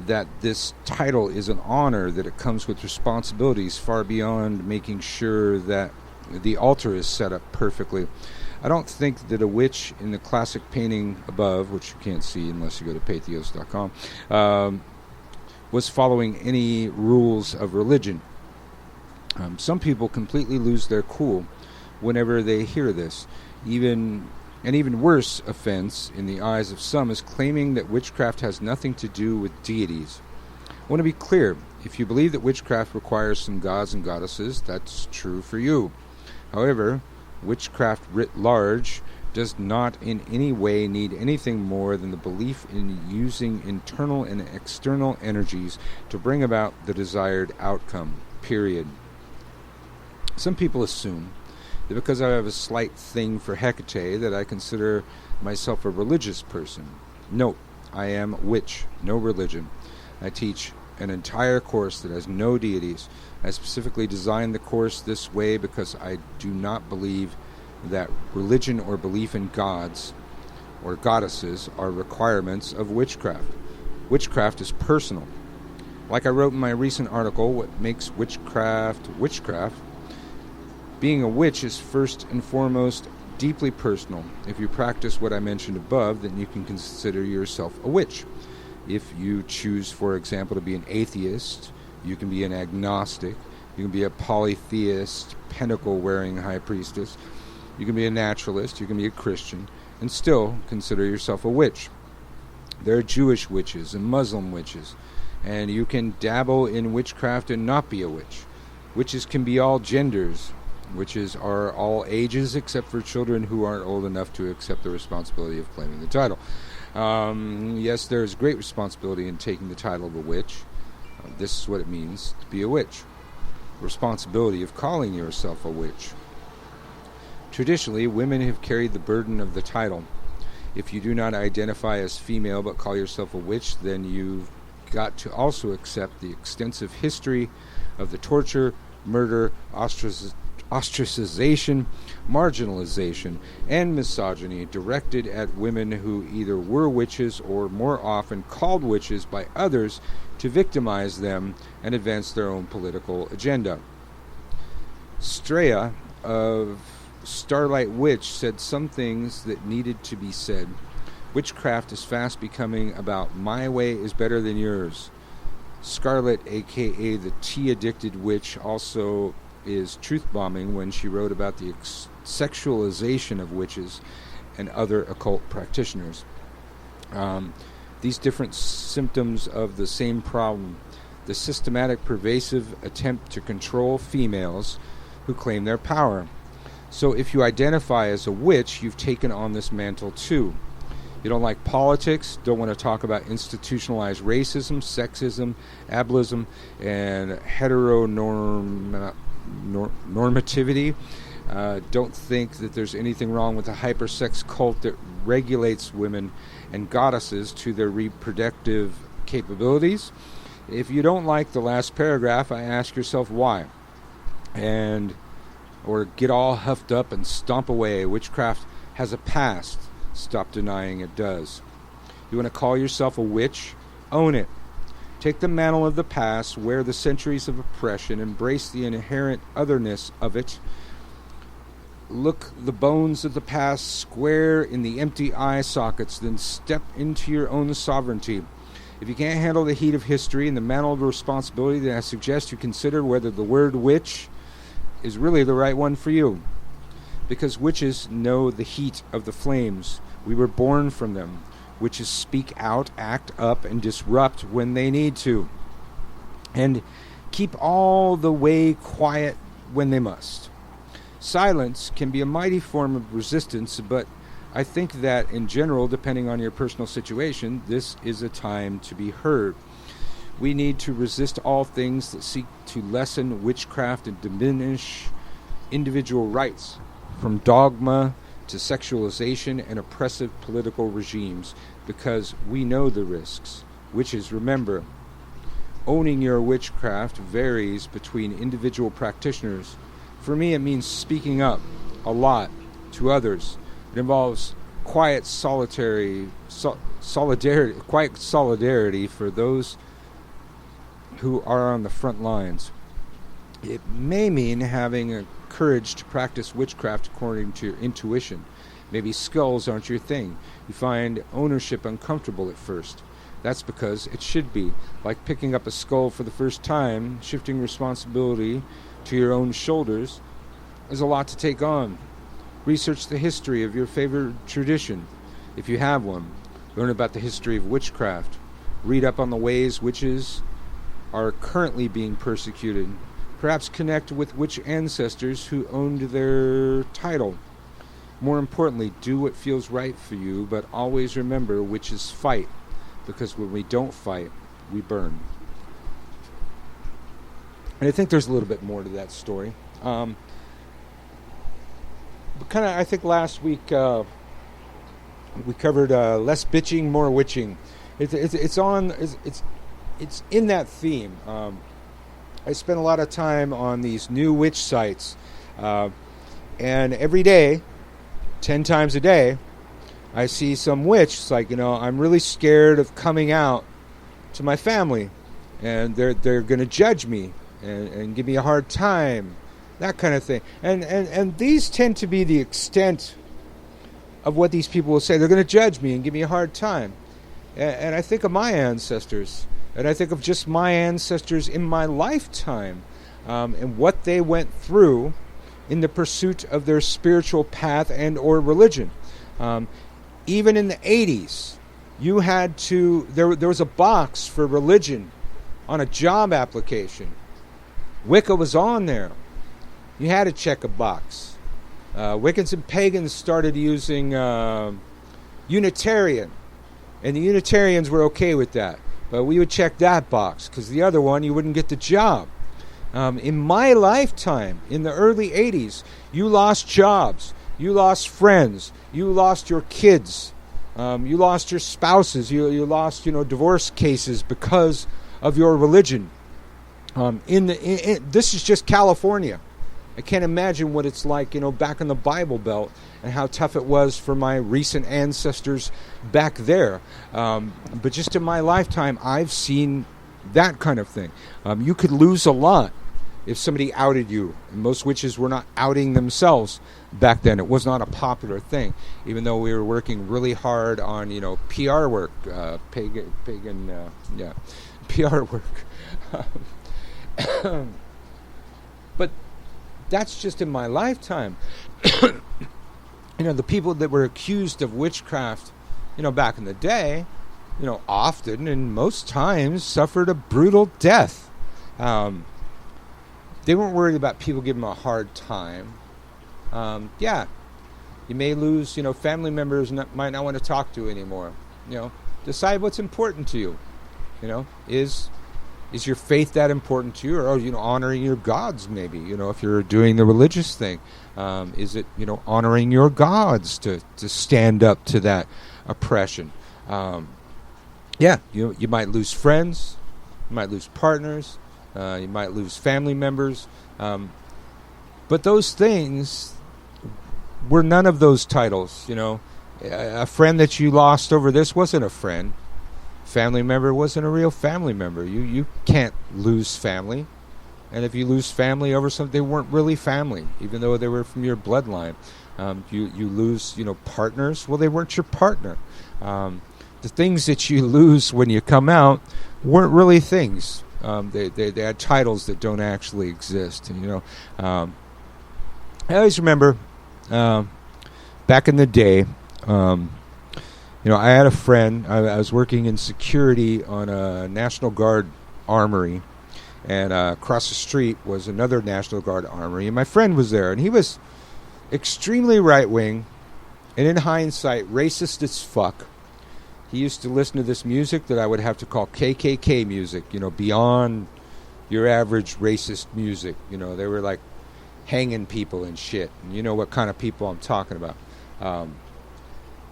That this title is an honor, that it comes with responsibilities far beyond making sure that the altar is set up perfectly. I don't think that a witch in the classic painting above, which you can't see unless you go to pathos.com, was following any rules of religion. Some people completely lose their cool whenever they hear this. An even worse offense in the eyes of some is claiming that witchcraft has nothing to do with deities. I want to be clear. If you believe that witchcraft requires some gods and goddesses, that's true for you. However, witchcraft writ large does not in any way need anything more than the belief in using internal and external energies to bring about the desired outcome, period. Some people assume that because I have a slight thing for Hecate that I consider myself a religious person. Note, I am witch, no religion. I teach an entire course that has no deities. I specifically designed the course this way because I do not believe that religion or belief in gods or goddesses are requirements of witchcraft. Witchcraft is personal. Like I wrote in my recent article, what makes witchcraft, being a witch is first and foremost deeply personal. If you practice what I mentioned above, then you can consider yourself a witch. If you choose, for example, to be an atheist, you can be an agnostic, you can be a polytheist, pentacle-wearing high priestess, you can be a naturalist, you can be a Christian, and still consider yourself a witch. There are Jewish witches and Muslim witches, and you can dabble in witchcraft and not be a witch. Witches can be all genders. Witches are all ages except for children who aren't old enough to accept the responsibility of claiming the title. Yes, there is great responsibility in taking the title of a witch. This is what it means to be a witch. Responsibility of calling yourself a witch. Traditionally, women have carried the burden of the title. If you do not identify as female but call yourself a witch, then you've got to also accept the extensive history of the torture, murder, ostracization, marginalization, and misogyny directed at women who either were witches or more often called witches by others to victimize them and advance their own political agenda. Straya of Starlight Witch said some things that needed to be said. Witchcraft is fast becoming about my way is better than yours. Scarlet, a.k.a. the tea-addicted witch, also is truth-bombing when she wrote about the sexualization of witches and other occult practitioners. These different symptoms of the same problem, the systematic, pervasive attempt to control females who claim their power. So if you identify as a witch, you've taken on this mantle too. You don't like politics, don't want to talk about institutionalized racism, sexism, ableism, and heteronormativity. Don't think that there's anything wrong with a hypersex cult that regulates women and goddesses to their reproductive capabilities. If you don't like the last paragraph, I ask yourself why. Or get all huffed up and stomp away. Witchcraft has a past. Stop denying it does. You want to call yourself a witch? Own it. Take the mantle of the past, wear the centuries of oppression, embrace the inherent otherness of it. Look the bones of the past square in the empty eye sockets, then step into your own sovereignty. If you can't handle the heat of history and the mantle of responsibility, then I suggest you consider whether the word witch is really the right one for you. Because witches know the heat of the flames. We were born from them. Witches speak out, act up, and disrupt when they need to. And keep all the way quiet when they must. Silence can be a mighty form of resistance, but I think that in general, depending on your personal situation, this is a time to be heard. We need to resist all things that seek to lessen witchcraft and diminish individual rights, from dogma to sexualization and oppressive political regimes, because we know the risks. Witches, remember, owning your witchcraft varies between individual practitioners. For me, it means speaking up a lot to others. It involves quiet solidarity for those who are on the front lines. It may mean having a courage to practice witchcraft according to your intuition. Maybe skulls aren't your thing. You find ownership uncomfortable at first. That's because it should be. Like picking up a skull for the first time, shifting responsibility to your own shoulders is a lot to take on. Research the history of your favorite tradition, if you have one. Learn about the history of witchcraft. Read up on the ways witches are currently being persecuted. Perhaps connect with witch ancestors who owned their title. More importantly, do what feels right for you, but always remember witches fight, because when we don't fight, we burn. And I think there's a little bit more to that story. But kind of, I think last week we covered less bitching, more witching. It's in that theme. I spent a lot of time on these new witch sites, and every day 10 times a day, I see some witch. It's like, I'm really scared of coming out to my family, and they're going to judge me and give me a hard time, that kind of thing. And these tend to be the extent of what these people will say. They're going to judge me and give me a hard time. And I think of my ancestors, and I think of just my ancestors in my lifetime, and what they went through in the pursuit of their spiritual path and or religion. Even in the 80s, you had to, there was a box for religion on a job application. Wicca was on there. You had to check a box. Wiccans and pagans started using Unitarian, and the Unitarians were okay with that. But we would check that box, because the other one, you wouldn't get the job. In my lifetime, in the early 80s, you lost jobs, you lost friends, you lost your kids, you lost your spouses, you lost, divorce cases because of your religion. This is just California. I can't imagine what it's like, back in the Bible Belt, and how tough it was for my recent ancestors back there. But just in my lifetime, I've seen that kind of thing. You could lose a lot if somebody outed you. And most witches were not outing themselves back then. It was not a popular thing, even though we were working really hard on, PR work, PR work. But that's just in my lifetime. The people that were accused of witchcraft, back in the day, often and most times suffered a brutal death. They weren't worried about people giving them a hard time. You may lose, family members might not want to talk to anymore. Decide what's important to you. Is your faith that important to you? Or, honoring your gods, maybe, if you're doing the religious thing. Is it, honoring your gods to stand up to that oppression? You might lose friends. You might lose partners. You might lose family members. But those things were none of those titles, A friend that you lost over this wasn't a friend. Family member wasn't a real family member. You can't lose family. And if you lose family over something, they weren't really family, even though they were from your bloodline. You lose, partners. Well, they weren't your partner. The things that you lose when you come out weren't really things. They had titles that don't actually exist. And, I always remember back in the day, I had a friend. I was working in security on a National Guard armory, and across the street was another National Guard armory, and my friend was there, and he was extremely right-wing, and in hindsight, racist as fuck. He used to listen to this music that I would have to call KKK music, beyond your average racist music. They were like hanging people and shit, and you know what kind of people I'm talking about.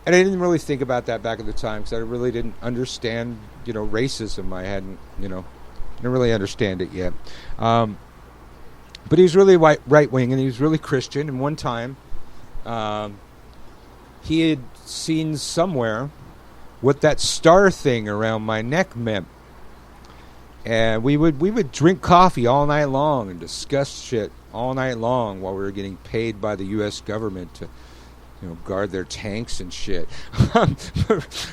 And I didn't really think about that back at the time, because I really didn't understand, racism. I hadn't, didn't really understand it yet. But he was really right-wing, and he was really Christian. And one time, he had seen somewhere what that star thing around my neck meant. And we would drink coffee all night long and discuss shit all night long while we were getting paid by the U.S. government to guard their tanks and shit.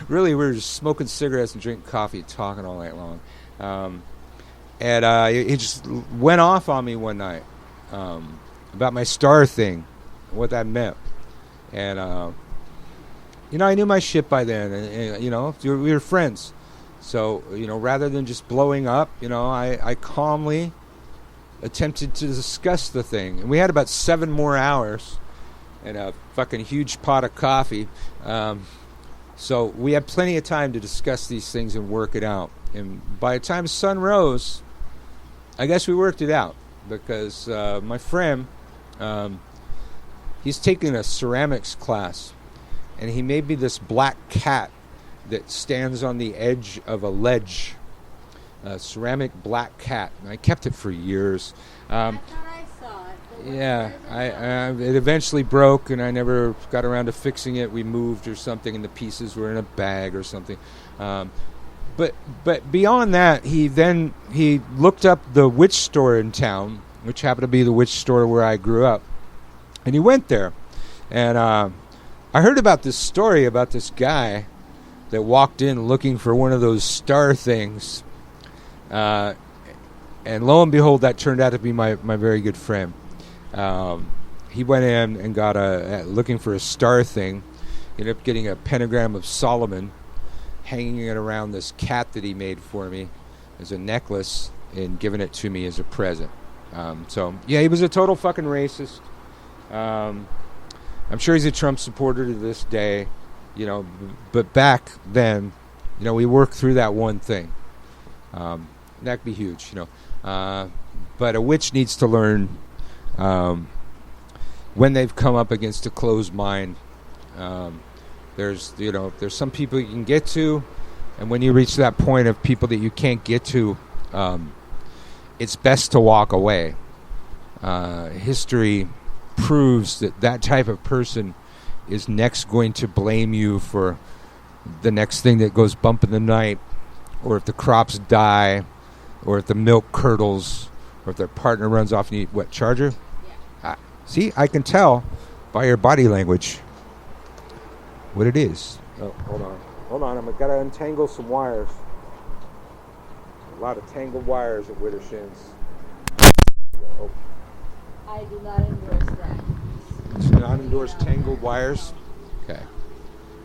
Really, we were just smoking cigarettes and drinking coffee, talking all night long. And it just went off on me one night about my star thing, what that meant. And, I knew my shit by then. And, we were friends. So, rather than just blowing up, I calmly attempted to discuss the thing. And we had about 7 more hours and a fucking huge pot of coffee. So we had plenty of time to discuss these things and work it out. And by the time the sun rose, I guess we worked it out. Because my friend, he's taking a ceramics class. And he made me this black cat that stands on the edge of a ledge. A ceramic black cat. And I kept it for years. I thought I saw it. Yeah, it eventually broke, and I never got around to fixing it. We moved or something, and the pieces were in a bag or something. But beyond that, he looked up the witch store in town, which happened to be the witch store where I grew up, and he went there. And I heard about this story about this guy that walked in looking for one of those star things, and lo and behold, that turned out to be my very good friend. He went in and got looking for a star thing. He ended up getting a pentagram of Solomon, hanging it around this cat that he made for me as a necklace, and giving it to me as a present. So yeah, he was a total fucking racist. I'm sure he's a Trump supporter to this day, but back then, we worked through that one thing. That'd be huge, but a witch needs to learn when they've come up against a closed mind. There's some people you can get to, and when you reach that point of people that you can't get to, it's best to walk away. History proves that type of person is next going to blame you for the next thing that goes bump in the night, or if the crops die, or if the milk curdles, or if their partner runs off and you charger? Yeah. See, I can tell by your body language what it is. Oh, hold on, I've got to untangle some wires. A lot of tangled wires at Wittershins. Oh. I do not endorse that. Do not endorse tangled wires? Okay.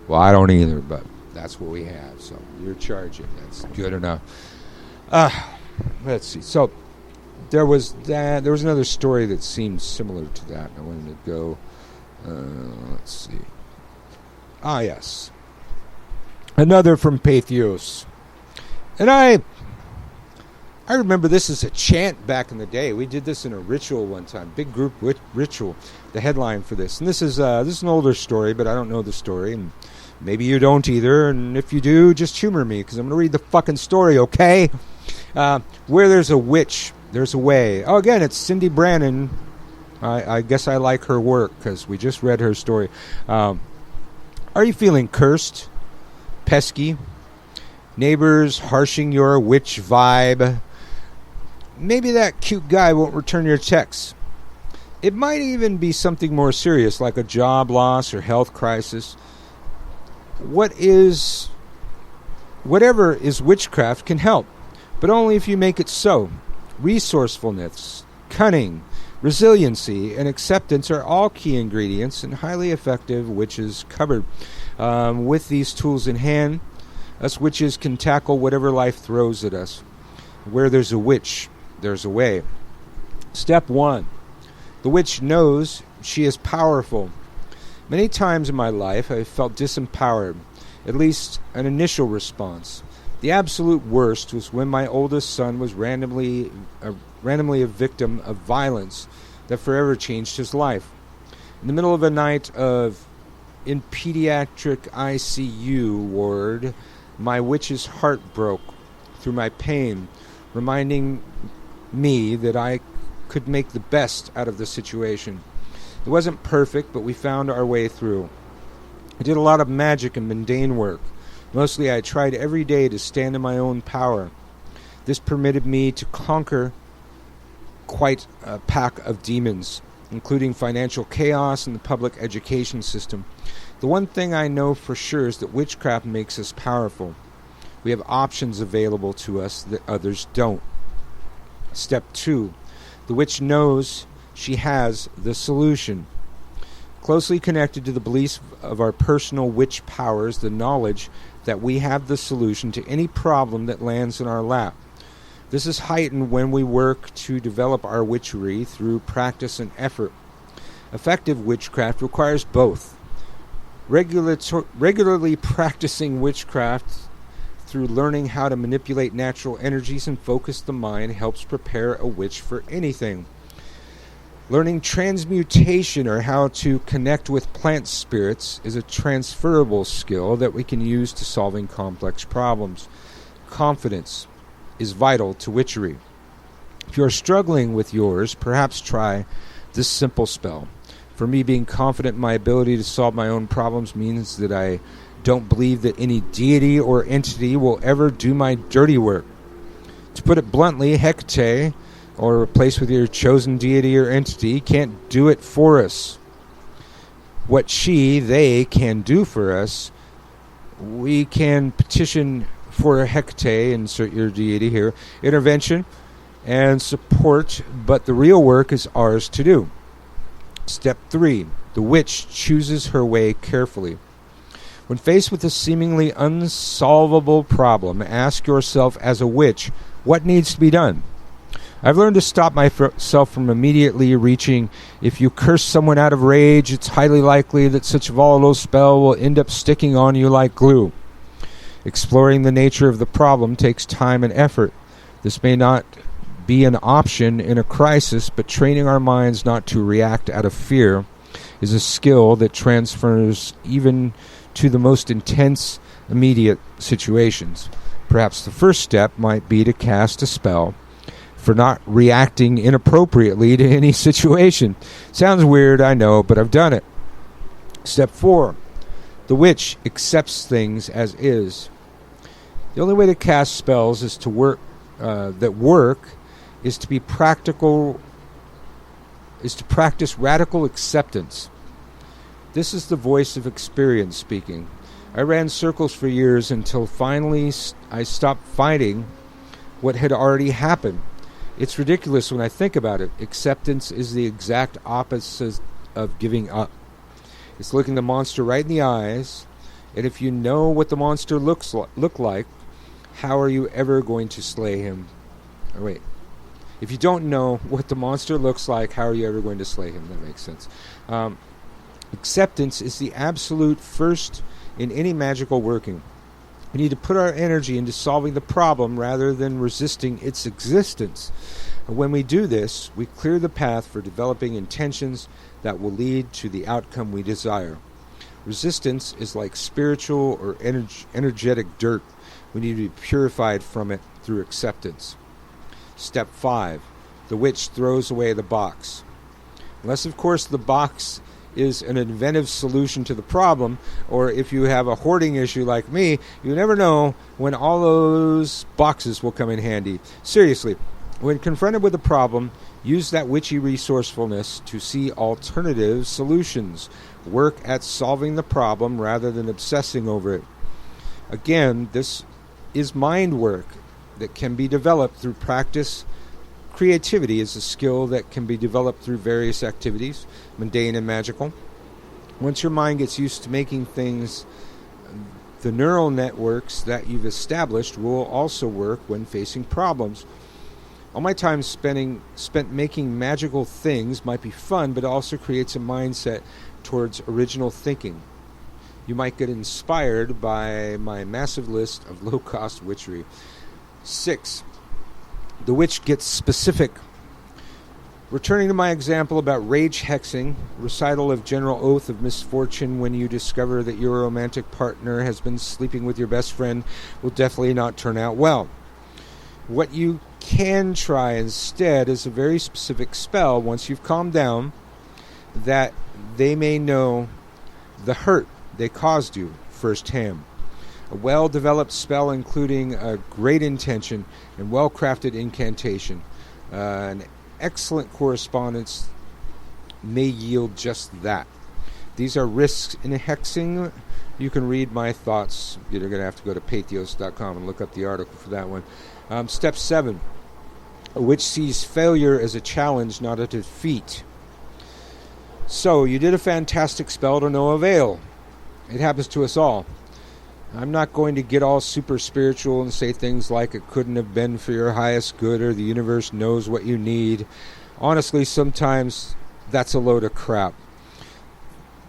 Well, I don't either, but that's what we have. So you're charging. That's good enough. Let's see. So there was another story that seemed similar to that. I wanted to go. Let's see. Yes. Another from Patheos. And I remember this as a chant back in the day. We did this in a ritual one time, big group ritual. The headline for this, and this is an older story, but I don't know the story, and maybe you don't either. And if you do, just humor me, because I'm going to read the fucking story, okay? Where there's a witch, there's a way. Oh, again, it's Cindy Brannon. I guess I like her work because we just read her story. Are you feeling cursed, pesky, neighbors harshing your witch vibe? Maybe that cute guy won't return your texts. It might even be something more serious, like a job loss or health crisis. Whatever is witchcraft can help, but only if you make it so. Resourcefulness, cunning, resiliency, and acceptance are all key ingredients in highly effective witches cupboard. With these tools in hand, us witches can tackle whatever life throws at us. Where there's a witch, there's a way. Step 1. The witch knows she is powerful. Many times in my life I felt disempowered, at least an initial response. The absolute worst was when my oldest son was randomly a victim of violence that forever changed his life. In the middle of a night in pediatric ICU ward, my witch's heart broke through my pain, reminding me that I could make the best out of the situation. It wasn't perfect, but we found our way through. I did a lot of magic and mundane work. Mostly I tried every day to stand in my own power. This permitted me to conquer quite a pack of demons, including financial chaos and the public education system. The one thing I know for sure is that witchcraft makes us powerful. We have options available to us that others don't. Step 2. The witch knows she has the solution. Closely connected to the beliefs of our personal witch powers, the knowledge that we have the solution to any problem that lands in our lap. This is heightened when we work to develop our witchery through practice and effort. Effective witchcraft requires both. Regularly practicing witchcraft through learning how to manipulate natural energies and focus the mind helps prepare a witch for anything. Learning transmutation, or how to connect with plant spirits, is a transferable skill that we can use to solving complex problems. Confidence is vital to witchery. If you are struggling with yours, perhaps try This simple spell. For me, being confident in my ability to solve my own problems means that I don't believe that any deity or entity will ever do my dirty work. To put it bluntly, Hecate, or replace with your chosen deity or entity, can't do it for us. What they can do for us, we can petition for Hecate, insert your deity here, intervention and support, but the real work is ours to do. Step 3. The witch chooses her way carefully. When faced with a seemingly unsolvable problem, ask yourself as a witch, what needs to be done? I've learned to stop myself from immediately reaching, if you curse someone out of rage, it's highly likely that such a volatile spell will end up sticking on you like glue. Exploring the nature of the problem takes time and effort. This may not be an option in a crisis, but training our minds not to react out of fear is a skill that transfers even to the most intense, immediate situations. Perhaps the first step might be to cast a spell for not reacting inappropriately to any situation. Sounds weird, I know, but I've done it. Step 4. The witch accepts things as is. The only way to cast spells is to work is to be practical, is to practice radical acceptance. This is the voice of experience speaking. I ran circles for years until finally I stopped fighting what had already happened. It's ridiculous when I think about it. Acceptance is the exact opposite of giving up. It's looking the monster right in the eyes, and if you know what the monster look like, how are you ever going to slay him? Or wait. If you don't know what the monster looks like, how are you ever going to slay him? That makes sense. Acceptance is the absolute first in any magical working. We need to put our energy into solving the problem rather than resisting its existence. When we do this, we clear the path for developing intentions that will lead to the outcome we desire. Resistance is like spiritual or energetic dirt. We need to be purified from it through acceptance. Step 5. The witch throws away the box. Unless, of course, the box is an inventive solution to the problem, or if you have a hoarding issue like me, you never know when all those boxes will come in handy. Seriously, when confronted with a problem, use that witchy resourcefulness to see alternative solutions. Work at solving the problem rather than obsessing over it. Again, this is mind work that can be developed through practice. Creativity is a skill that can be developed through various activities, mundane and magical. Once your mind gets used to making things, the neural networks that you've established will also work when facing problems. All my time spent making magical things might be fun, but it also creates a mindset towards original thinking. You might get inspired by my massive list of low-cost witchery. 6. The witch gets specific. Returning to my example about rage hexing, recital of general oath of misfortune when you discover that your romantic partner has been sleeping with your best friend will definitely not turn out well. What you can try instead is a very specific spell once you've calmed down that they may know the hurt they caused you firsthand. A well-developed spell including a great intention and well-crafted incantation. An excellent correspondence may yield just that. These are risks in hexing. You can read my thoughts. You're going to have to go to pathos.com and look up the article for that one. Step 7. A witch sees failure as a challenge, not a defeat. So, you did a fantastic spell to no avail. It happens to us all. I'm not going to get all super spiritual and say things like it couldn't have been for your highest good or the universe knows what you need. Honestly, sometimes that's a load of crap.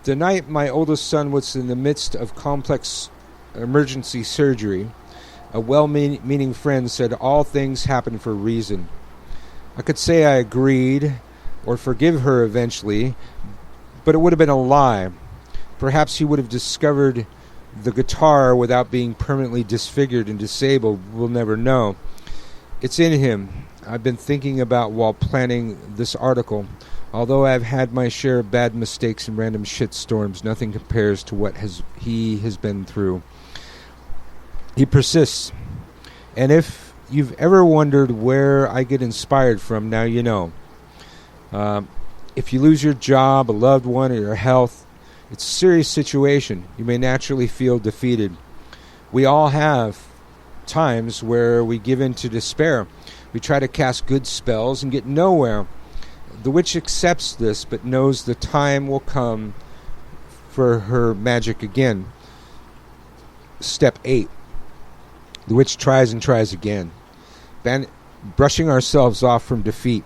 The night my oldest son was in the midst of complex emergency surgery, a well-meaning friend said all things happen for a reason. I could say I agreed or forgive her eventually, but it would have been a lie. Perhaps he would have discovered the guitar without being permanently disfigured and disabled. We'll never know. It's in him. I've been thinking about while planning this article. Although I've had my share of bad mistakes and random shitstorms, nothing compares to what he has been through. He persists. And if you've ever wondered where I get inspired from, now you know. If you lose your job, a loved one, or your health, it's a serious situation. You may naturally feel defeated. We all have times where we give in to despair. We try to cast good spells and get nowhere. The witch accepts this, but knows the time will come for her magic again. Step 8. The witch tries and tries again. Brushing ourselves off from defeat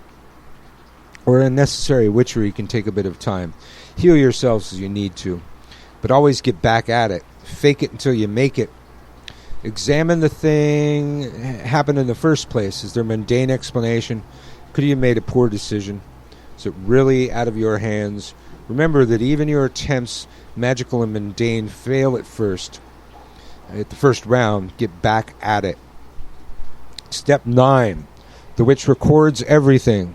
or unnecessary witchery can take a bit of time. Heal yourselves as you need to, but always get back at it. Fake it until you make it. Examine the thing happened in the first place. Is there a mundane explanation? Could you have made a poor decision? Is it really out of your hands? Remember that even your attempts, magical and mundane, fail at first. At the first round, get back at it. Step 9. The witch records everything.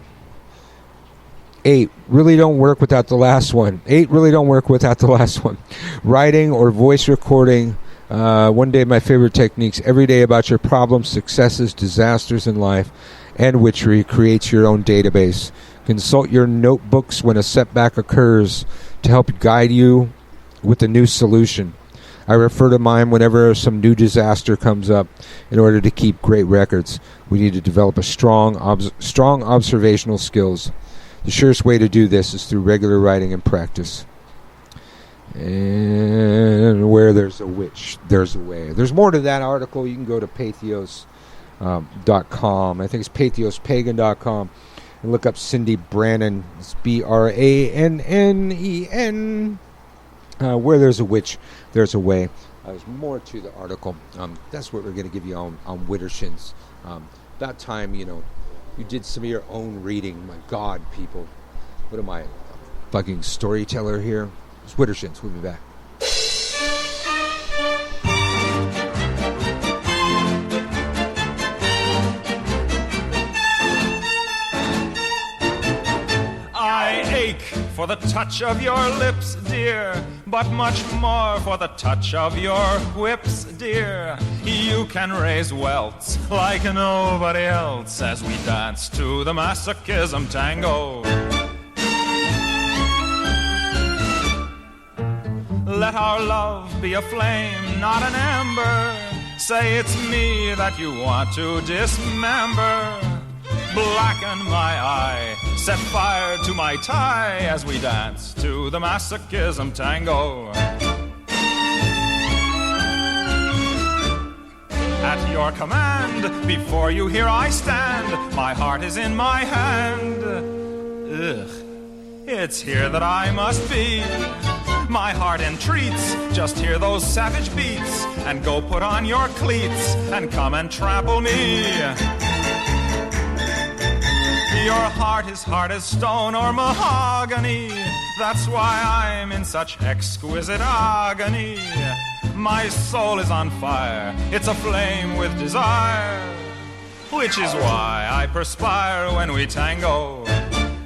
8. Really don't work without the last one. 8. Really don't work without the last one. Writing or voice recording. One day my favorite techniques. Every day about your problems, successes, disasters in life, and witchery. Creates your own database. Consult your notebooks when a setback occurs to help guide you with a new solution. I refer to mine whenever some new disaster comes up. In order to keep great records, we need to develop a strong observational skills. The surest way to do this is through regular writing and practice. And where there's a witch, there's a way. There's more to that article. You can go to pathos.com. I think it's pathospagan.com. And look up Cindy Brannon. It's Brannen. Where there's a witch, there's a way. There's more to the article. That's what we're going to give you on Wittershins. That time, you did some of your own reading. My God, people. What am I, a fucking storyteller here? It's Wittershins. We'll be back. For the touch of your lips, dear, but much more for the touch of your whips, dear. You can raise welts like nobody else as we dance to the masochism tango. Let our love be a flame, not an ember. Say it's me that you want to dismember. Blacken my eye, set fire to my tie as we dance to the masochism tango. At your command, before you here I stand. My heart is in my hand. Ugh, it's here that I must be. My heart entreats, just hear those savage beats, and go put on your cleats and come and trample me. Your heart is hard as stone or mahogany. That's why I'm in such exquisite agony. My soul is on fire, it's aflame with desire, which is why I perspire when we tango.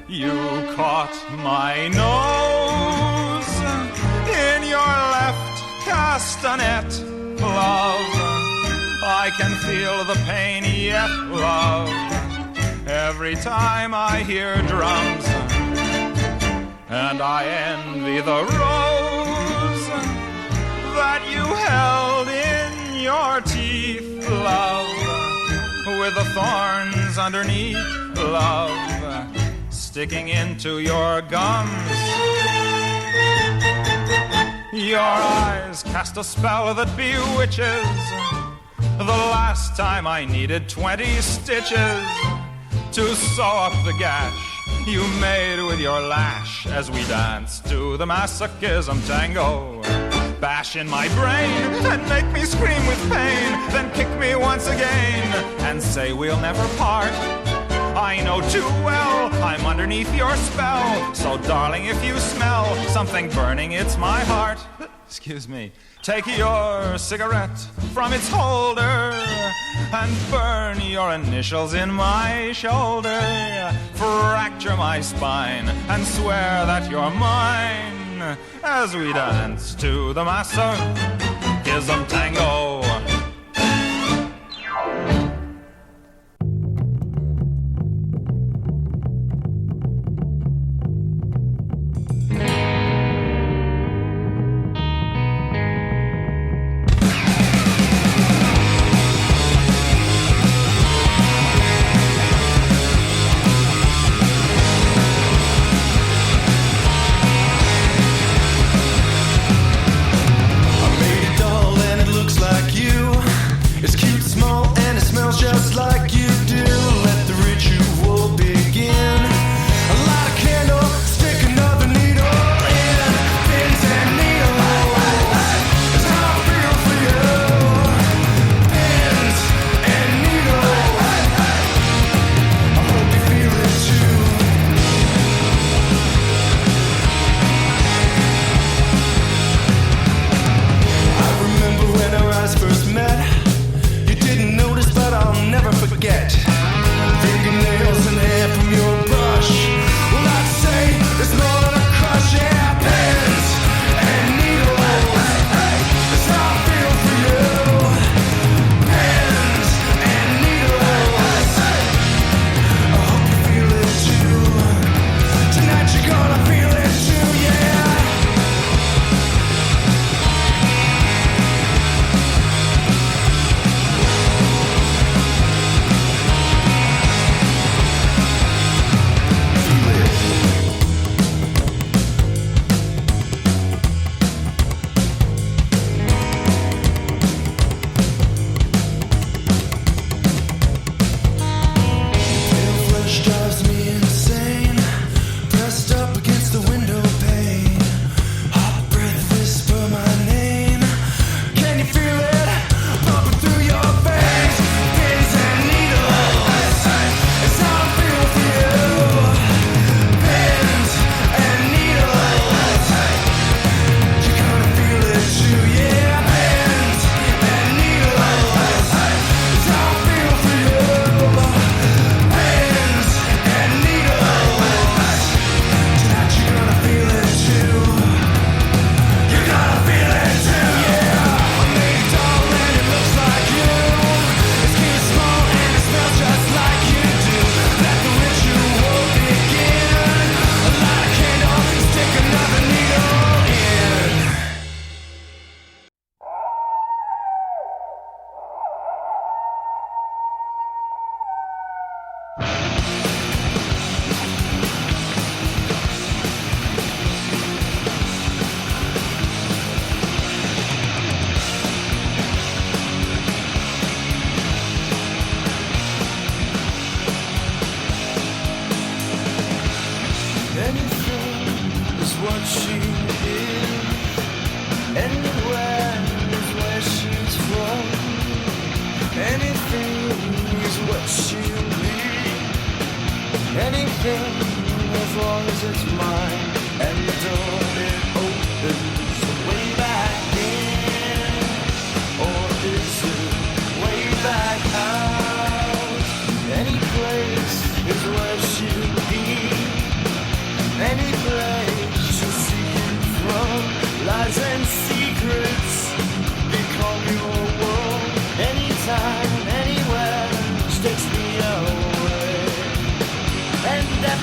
You caught my nose in your left castanet, love. I can feel the pain yet, love, every time I hear drums, and I envy the rose that you held in your teeth, love, with the thorns underneath, love, sticking into your gums. Your eyes cast a spell that bewitches. The last time I needed 20 stitches to sew up the gash you made with your lash as we dance to the masochism tango. Bash in my brain and make me scream with pain, then kick me once again and say we'll never part. I know too well I'm underneath your spell. So darling, if you smell something burning, it's my heart. Excuse me. Take your cigarette from its holder and burn your initials in my shoulder. Fracture my spine and swear that you're mine as we dance to the masochism tango.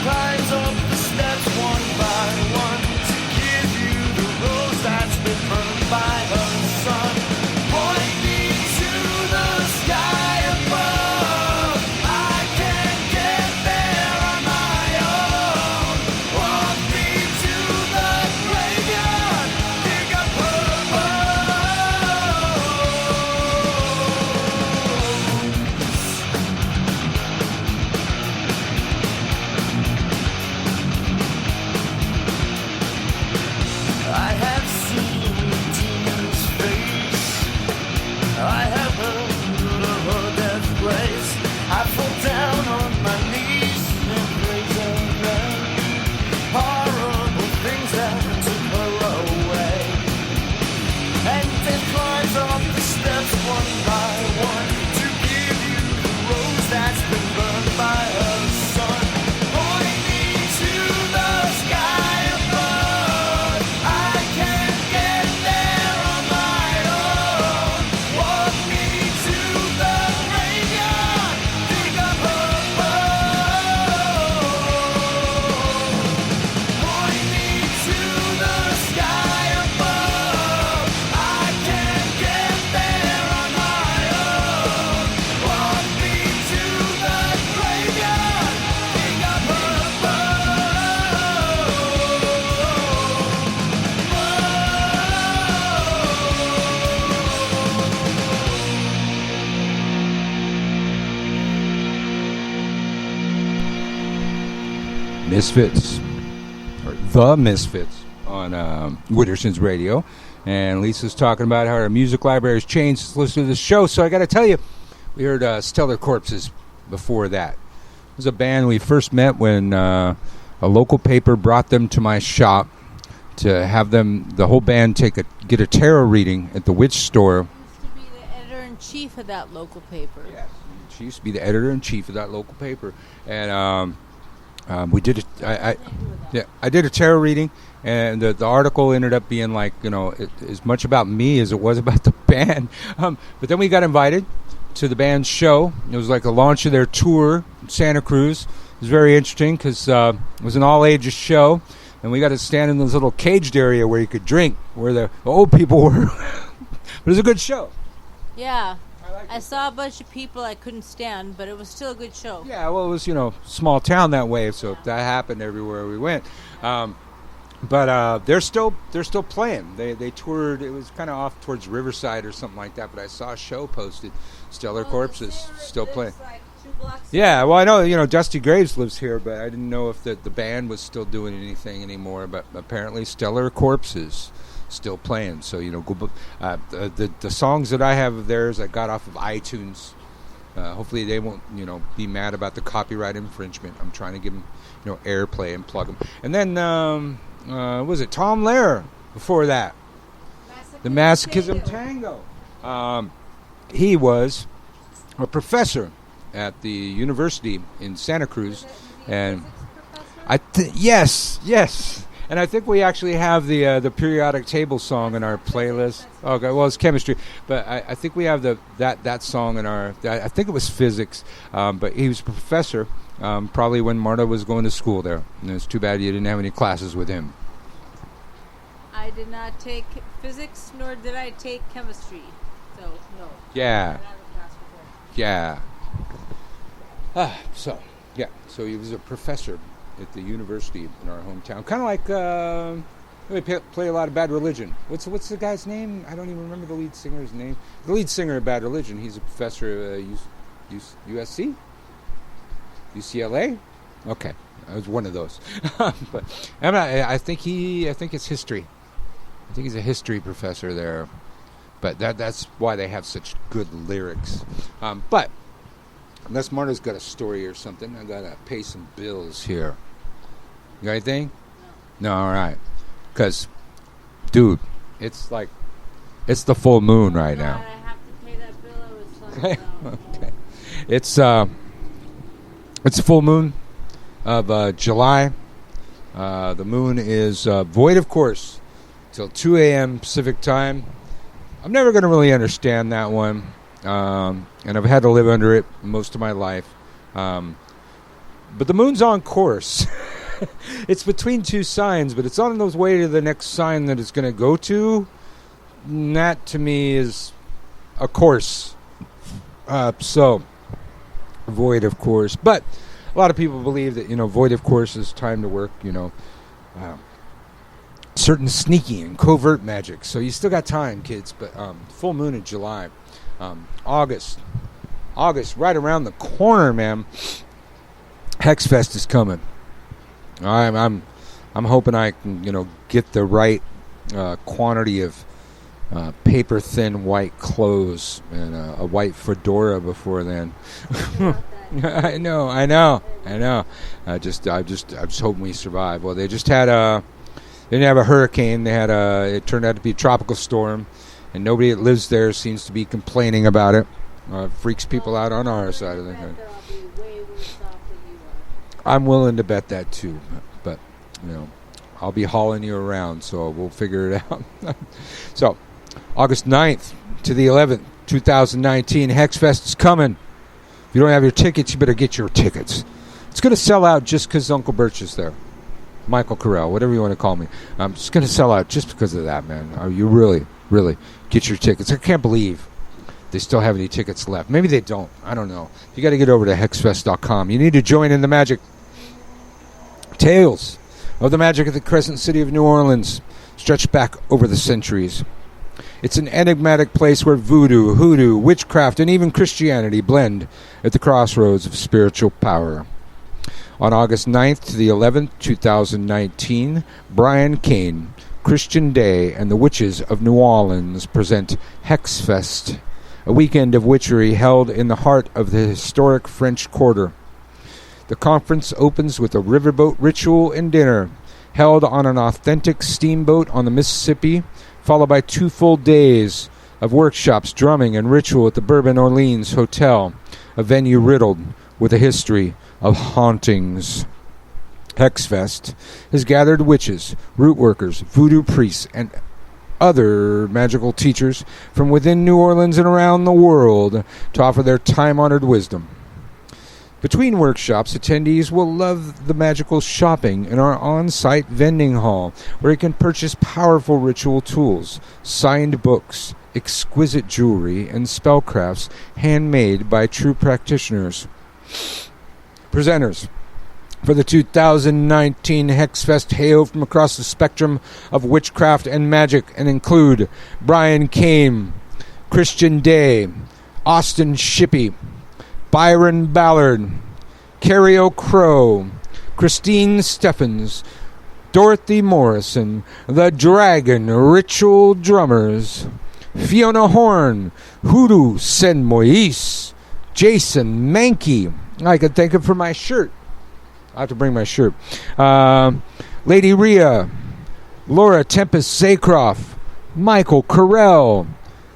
Climbs up the steps one by one to give Misfits, or The Misfits, on Witterson's Radio. And Lisa's talking about how her music library has changed since listening to the show. So I got to tell you, we heard Stellar Corpses before that. It was a band we first met when a local paper brought them to my shop to have them, the whole band, get a tarot reading at the witch store. Used to be the editor-in-chief of that local paper. Yes, she used to be the editor-in-chief of that local paper. And we did it. I did a tarot reading, and the article ended up being like, as much about me as it was about the band. But then we got invited to the band's show. It was like a launch of their tour in Santa Cruz. It was very interesting because it was an all-ages show, and we got to stand in this little caged area where you could drink, where the old people were. But it was a good show. Yeah. I saw a bunch of people I couldn't stand, but it was still a good show. Yeah, well, it was, small town that way, so that happened everywhere we went. But they're still playing. They toured. It was kind of off towards Riverside or something like that, but I saw a show posted. Stellar Corpses still playing. Like 2 blocks Yeah, well, I know, Dusty Graves lives here, but I didn't know if the band was still doing anything anymore. But apparently Stellar Corpses still playing. So, go, the songs that I have of theirs I got off of iTunes. Hopefully they won't, be mad about the copyright infringement. I'm trying to give them, airplay and plug them. And then, was it Tom Lehrer before that? The Masochism Tango. He was a professor at the university in Santa Cruz, and yes, and I think we actually have the periodic table song in our playlist. Okay, well, it's chemistry, but I think we have that song in our. I think it was physics, but he was a professor probably when Marta was going to school there, and it's too bad you didn't have any classes with him. I did not take physics, nor did I take chemistry. So, no. Yeah. Yeah. So he was a professor at the university in our hometown. Kind of like, we play a lot of Bad Religion. What's the guy's name? I don't even remember the lead singer's name. The lead singer of Bad Religion, he's a professor at USC? UCLA? Okay. I was one of those. But I think it's history. I think he's a history professor there. But that's why they have such good lyrics. But unless Marta's got a story or something, I gotta pay some bills here. You got anything? No, all right. Because, dude, it's the full moon right now. I have to pay that bill. I was Okay. It's full moon of July. The moon is void, of course, till 2 a.m. Pacific time. I'm never going to really understand that one, and I've had to live under it most of my life. But the moon's on course. It's between 2 signs, but it's on its way to the next sign that it's going to go to. And that, to me, is a course. So, void, of course. But a lot of people believe that, void, of course, is time to work, certain sneaky and covert magic. So you still got time, kids. But full moon in July. August, right around the corner, man. Hexfest is coming. I'm hoping I can, get the right quantity of paper thin white clothes and a white fedora before then. I know. I just hoping we survive. Well, they just had they didn't have a hurricane. They had it turned out to be a tropical storm, and nobody that lives there seems to be complaining about it. Freaks people out on our side of the country. I'm willing to bet that too, but I'll be hauling you around, so we'll figure it out. So, August 9th to the 11th, 2019, Hexfest is coming. If you don't have your tickets, you better get your tickets. It's going to sell out just because Uncle Birch is there. Michael Carell, whatever you want to call me. It's going to sell out just because of that, man. You really, really get your tickets. I can't believe they still have any tickets left. Maybe they don't. I don't know. You got to get over to hexfest.com. You need to join in the magic. Tales of the magic of the Crescent City of New Orleans stretch back over the centuries. It's an enigmatic place where voodoo, hoodoo, witchcraft, and even Christianity blend at the crossroads of spiritual power. On August 9th to the 11th, 2019, Brian Cain, Christian Day, and the Witches of New Orleans present Hexfest, a weekend of witchery held in the heart of the historic French Quarter. The conference opens with a riverboat ritual and dinner, held on an authentic steamboat on the Mississippi, followed by 2 full days of workshops, drumming, and ritual at the Bourbon Orleans Hotel, a venue riddled with a history of hauntings. Hexfest has gathered witches, root workers, voodoo priests, and other magical teachers from within New Orleans and around the world to offer their time-honored wisdom. Between workshops, attendees will love the magical shopping in our on-site vending hall, where you can purchase powerful ritual tools, signed books, exquisite jewelry, and spellcrafts handmade by true practitioners. Presenters for the 2019 Hexfest hail from across the spectrum of witchcraft and magic and include Brian Cain, Christian Day, Austin Shippey, Byron Ballard, Carrie O'Crow, Christine Steffens, Dorothy Morrison, the Dragon Ritual Drummers, Fiona Horn, Hoodoo Sen Moise, Jason Mankey. I could thank him for my shirt. I have to bring my shirt. Lady Rhea, Laura Tempest Zaycroft, Michael Carell,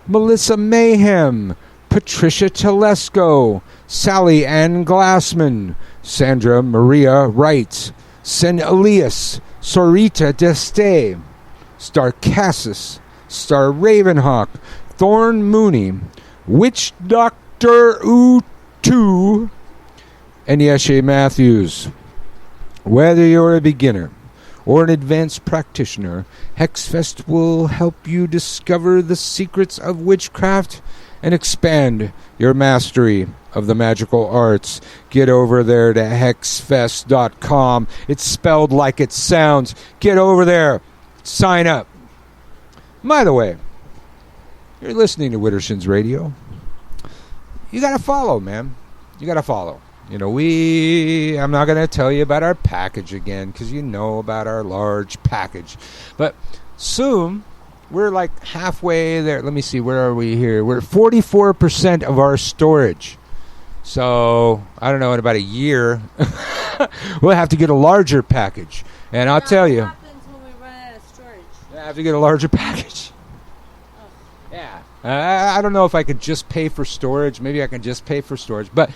Melissa Mayhem, Patricia Telesco, Sally Ann Glassman, Sandra Maria Wright, Sen Elias, Sorita Deste, Star Cassis, Star Ravenhawk, Thorn Mooney, Witch Doctor Utu, and Yeshe Matthews. Whether you're a beginner or an advanced practitioner, Hexfest will help you discover the secrets of witchcraft and expand your mastery of the magical arts. Get over there to hexfest.com. It's spelled like it sounds. Get over there. Sign up. By the way, you're listening to Widdershins Radio. You got to follow, man. You got to follow. You know, I'm not going to tell you about our package again because you know about our large package. But soon, we're like halfway there. Let me see, where are we here? We're at 44% of our storage. So, I don't know, in about a year, we'll have to get a larger package. And I'll tell you. What happens when we run out of storage? I have to get a larger package. Oh. Yeah. I don't know if I could just pay for storage. Maybe I can just pay for storage. But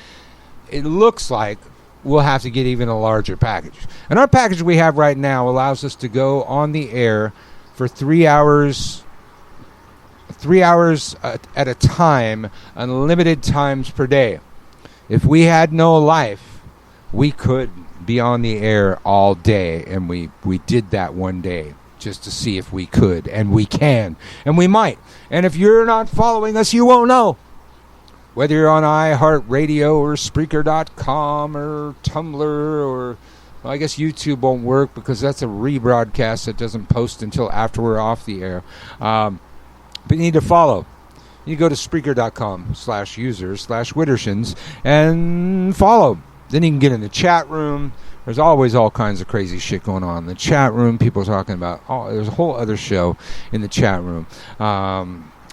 it looks like we'll have to get even a larger package. And our package we have right now allows us to go on the air for 3 hours at a time, unlimited times per day. If we had no life, we could be on the air all day, and we did that one day just to see if we could, and we can, and we might. And if you're not following us, you won't know. Whether you're on iHeartRadio or Spreaker.com or Tumblr or, well, I guess YouTube won't work because that's a rebroadcast that doesn't post until after we're off the air. But you need to follow. You go to Spreaker.com/users/Widdershins and follow. Then you can get in the chat room. There's always all kinds of crazy shit going on in the chat room. People talking about, there's a whole other show in the chat room.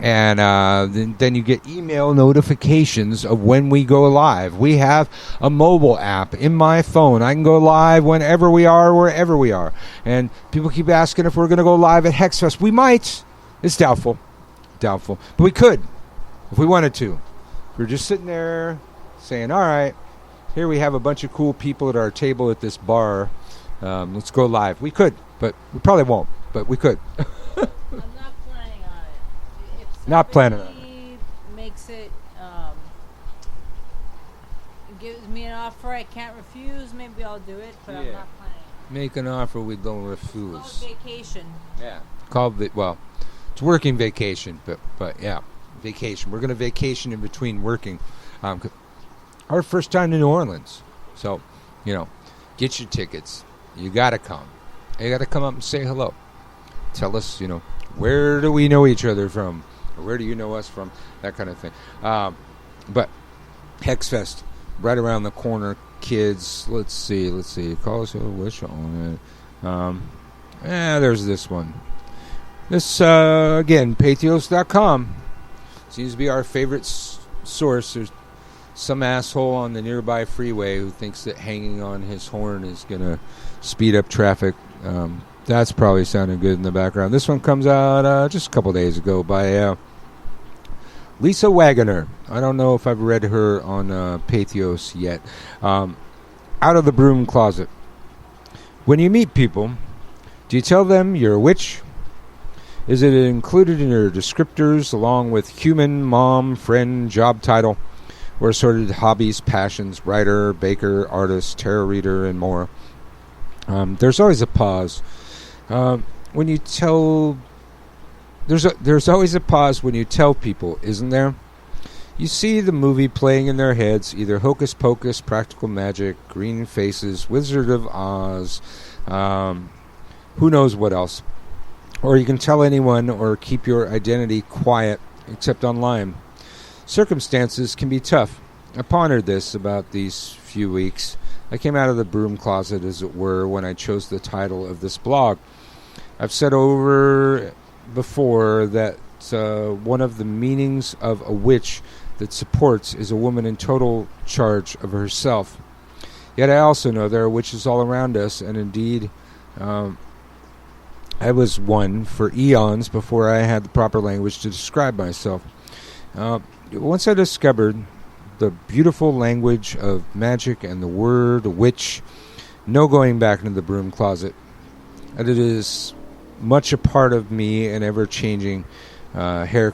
And then you get email notifications of when we go live. We have a mobile app in my phone. I can go live whenever we are, wherever we are. And people keep asking if we're going to go live at Hexfest. We might. It's doubtful. But we could if we wanted to. We're just sitting there saying, all right, here we have a bunch of cool people at our table at this bar. Let's go live. We could, but we probably won't. But we could. Not planning on it. Makes it, gives me an offer I can't refuse, maybe I'll do it, but I'm not planning. Make an offer we don't refuse. Call it vacation. Yeah. It's working vacation, but yeah, vacation. We're going to vacation in between working. Our first time to New Orleans. So, get your tickets. You got to come. You got to come up and say hello. Tell us, where do we know each other from? Where do you know us from? That kind of thing. But Hexfest, right around the corner, kids. Let's see. Call us a wish on it. There's this one. This, again, Pathos.com. Seems to be our favorite source. There's some asshole on the nearby freeway who thinks that hanging on his horn is going to speed up traffic. That's probably sounding good in the background. This one comes out just a couple days ago by Lisa Wagner. I don't know if I've read her on Pathos yet. Out of the broom closet. When you meet people, do you tell them you're a witch? Is it included in your descriptors along with human, mom, friend, job title, or assorted hobbies, passions, writer, baker, artist, tarot reader, and more? There's always a pause. When you tell... There's always a pause when you tell people, isn't there? You see the movie playing in their heads, either Hocus Pocus, Practical Magic, Green Faces, Wizard of Oz, who knows what else. Or you can tell anyone or keep your identity quiet, except online. Circumstances can be tough. I pondered this about these few weeks. I came out of the broom closet, as it were, when I chose the title of this blog. I've said over before that one of the meanings of a witch that supports is a woman in total charge of herself. Yet I also know there are witches all around us, and indeed I was one for eons before I had the proper language to describe myself. Once I discovered the beautiful language of magic and the word witch, no going back into the broom closet. And it is much a part of me and ever-changing hair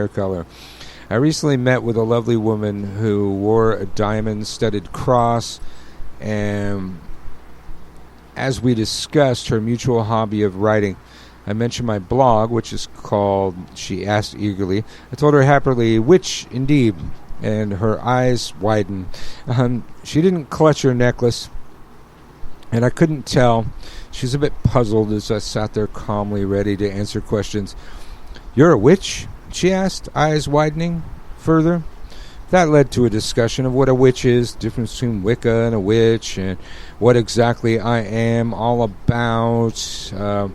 color. I recently met with a lovely woman who wore a diamond-studded cross, and as we discussed her mutual hobby of writing, I mentioned my blog, which is called She Asked Eagerly. I told her happily, which indeed, and her eyes widened. She didn't clutch her necklace, and I couldn't tell. She was a bit puzzled as I sat there calmly ready to answer questions. "You're a witch?" she asked, eyes widening further. That led to a discussion of what a witch is, the difference between Wicca and a witch, and what exactly I am all about. I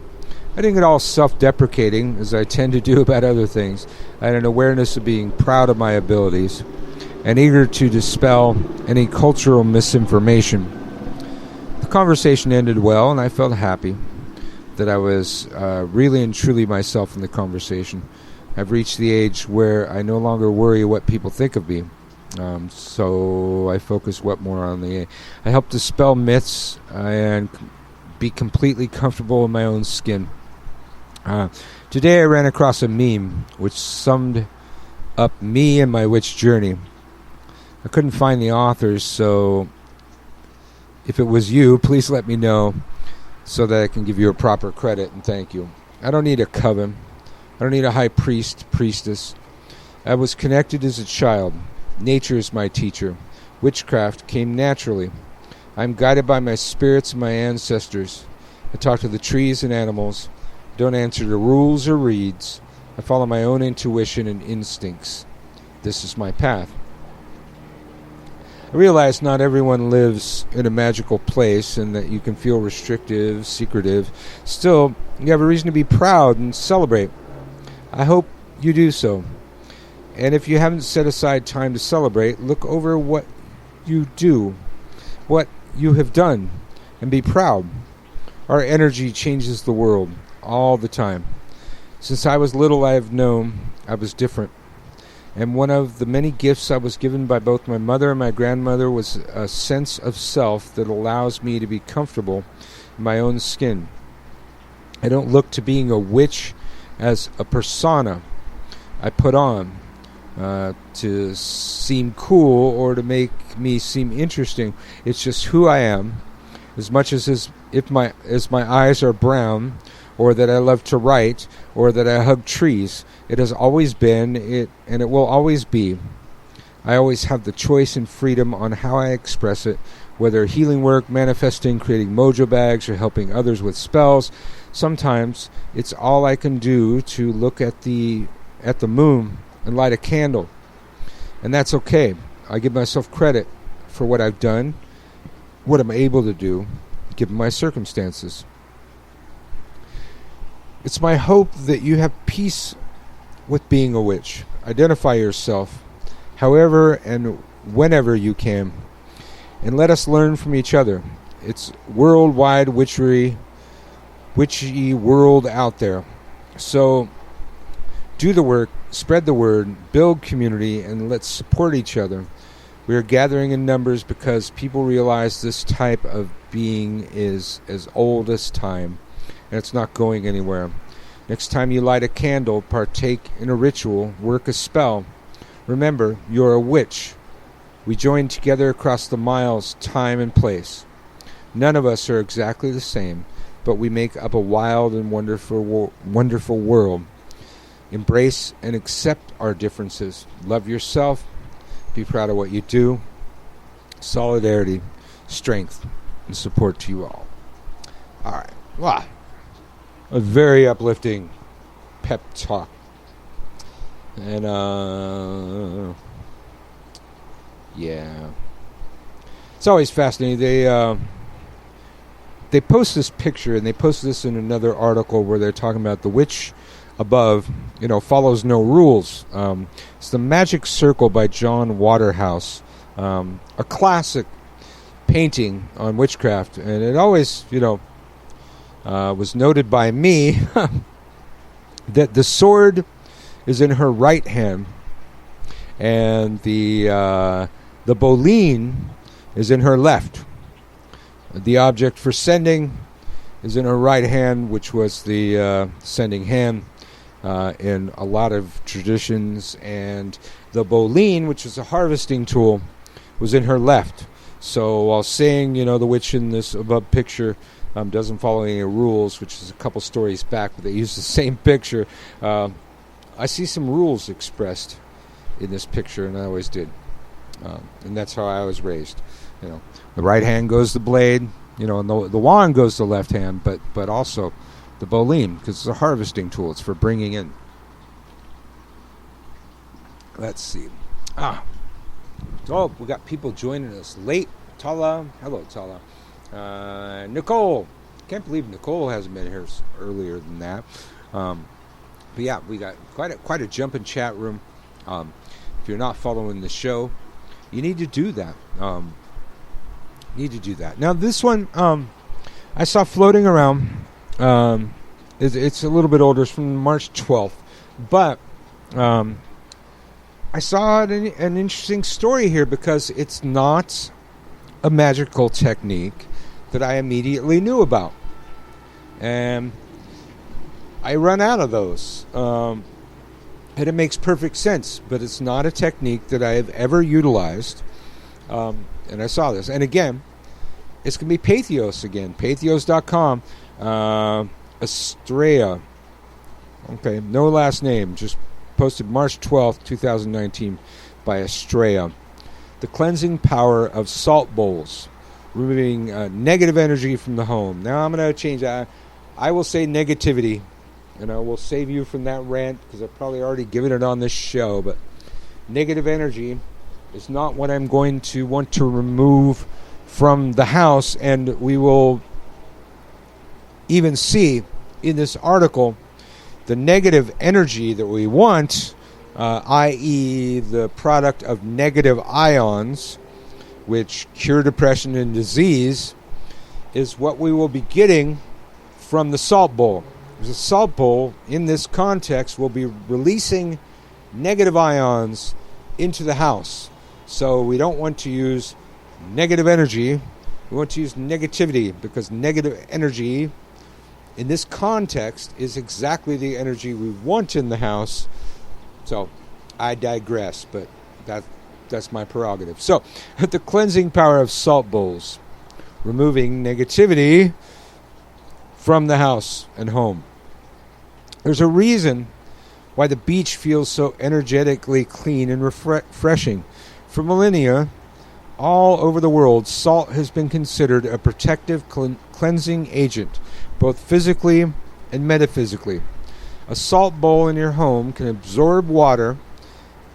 didn't get all self-deprecating, as I tend to do about other things. I had an awareness of being proud of my abilities and eager to dispel any cultural misinformation. The conversation ended well, and I felt happy that I was really and truly myself in the conversation. I've reached the age where I no longer worry what people think of me. So I focus more on I help dispel myths and be completely comfortable in my own skin. Today I ran across a meme which summed up me and my witch journey. I couldn't find the authors, so if it was you, please let me know so that I can give you a proper credit and thank you. I don't need a coven. I don't need a high priest, priestess. I was connected as a child. Nature is my teacher. Witchcraft came naturally. I am guided by my spirits and my ancestors. I talk to the trees and animals. Don't answer to rules or reeds. I follow my own intuition and instincts. This is my path. I realize not everyone lives in a magical place and that you can feel restrictive, secretive. Still, you have a reason to be proud and celebrate. I hope you do so. And if you haven't set aside time to celebrate, look over what you do, what you have done, and be proud. Our energy changes the world all the time. Since I was little, I have known I was different. And one of the many gifts I was given by both my mother and my grandmother was a sense of self that allows me to be comfortable in my own skin. I don't look to being a witch as a persona I put on to seem cool or to make me seem interesting. It's just who I am, as much as my eyes are brown, or that I love to write, or that I hug trees. It has always been it, and it will always be. I always have the choice and freedom on how I express it, whether healing work, manifesting, creating mojo bags, or helping others with spells. Sometimes it's all I can do to look at the moon and light a candle. And that's okay. I give myself credit for what I've done, what I'm able to do, given my circumstances. It's my hope that you have peace with being a witch. Identify yourself however and whenever you can, and let us learn from each other. It's worldwide witchy world out there. So do the work, spread the word, build community, and let's support each other. We are gathering in numbers because people realize this type of being is as old as time, and it's not going anywhere. Next time you light a candle, partake in a ritual, work a spell, remember, you're a witch. We join together across the miles, time and place. None of us are exactly the same, but we make up a wild and wonderful world. Embrace and accept our differences. Love yourself. Be proud of what you do. Solidarity, strength, and support to you all. All right. Wow. A very uplifting pep talk. And, yeah. It's always fascinating. They post this picture, and they post this in another article where they're talking about the witch above, follows no rules. It's The Magic Circle by John Waterhouse, a classic painting on witchcraft, and it always, was noted by me that the sword is in her right hand, and the boline is in her left. The object for sending is in her right hand, which was the sending hand in a lot of traditions, and the boline, which is a harvesting tool, was in her left. So while saying, the witch in this above picture doesn't follow any rules, which is a couple stories back, but they use the same picture, I see some rules expressed in this picture, and I always did. And that's how I was raised. The right hand goes the blade, and the wand goes the left hand, but also the boline, because it's a harvesting tool. It's for bringing in. Let's see. Oh, we got people joining us late. Tala. Hello, Tala. Nicole. Can't believe Nicole hasn't been here earlier than that. But yeah, we got quite a jump in chat room. If you're not following the show, you need to do that. Now, this one I saw floating around. It's a little bit older. It's from March 12th. But I saw an interesting story here because it's not a magical technique that I immediately knew about. And I run out of those. And it makes perfect sense, but it's not a technique that I have ever utilized. And I saw this. And again, it's going to be Patheos again. Patheos.com. Estrella. Okay, no last name. Just posted March 12th, 2019 by Estrella. The cleansing power of salt bowls. Removing negative energy from the home. Now I'm going to change that. I will say negativity. And I will save you from that rant because I've probably already given it on this show. But negative energy is not what I'm going to want to remove from the house. And we will even see in this article the negative energy that we want, i.e. the product of negative ions, which cure depression and disease, is what we will be getting from the salt bowl. The salt bowl, in this context, will be releasing negative ions into the house. So we don't want to use negative energy. We want to use negativity because negative energy, in this context, is exactly the energy we want in the house. So I digress, but that's my prerogative. So the cleansing power of salt bowls, removing negativity from the house and home. There's a reason why the beach feels so energetically clean and refreshing. For millennia, all over the world, salt has been considered a protective cleansing agent, both physically and metaphysically. A salt bowl in your home can absorb water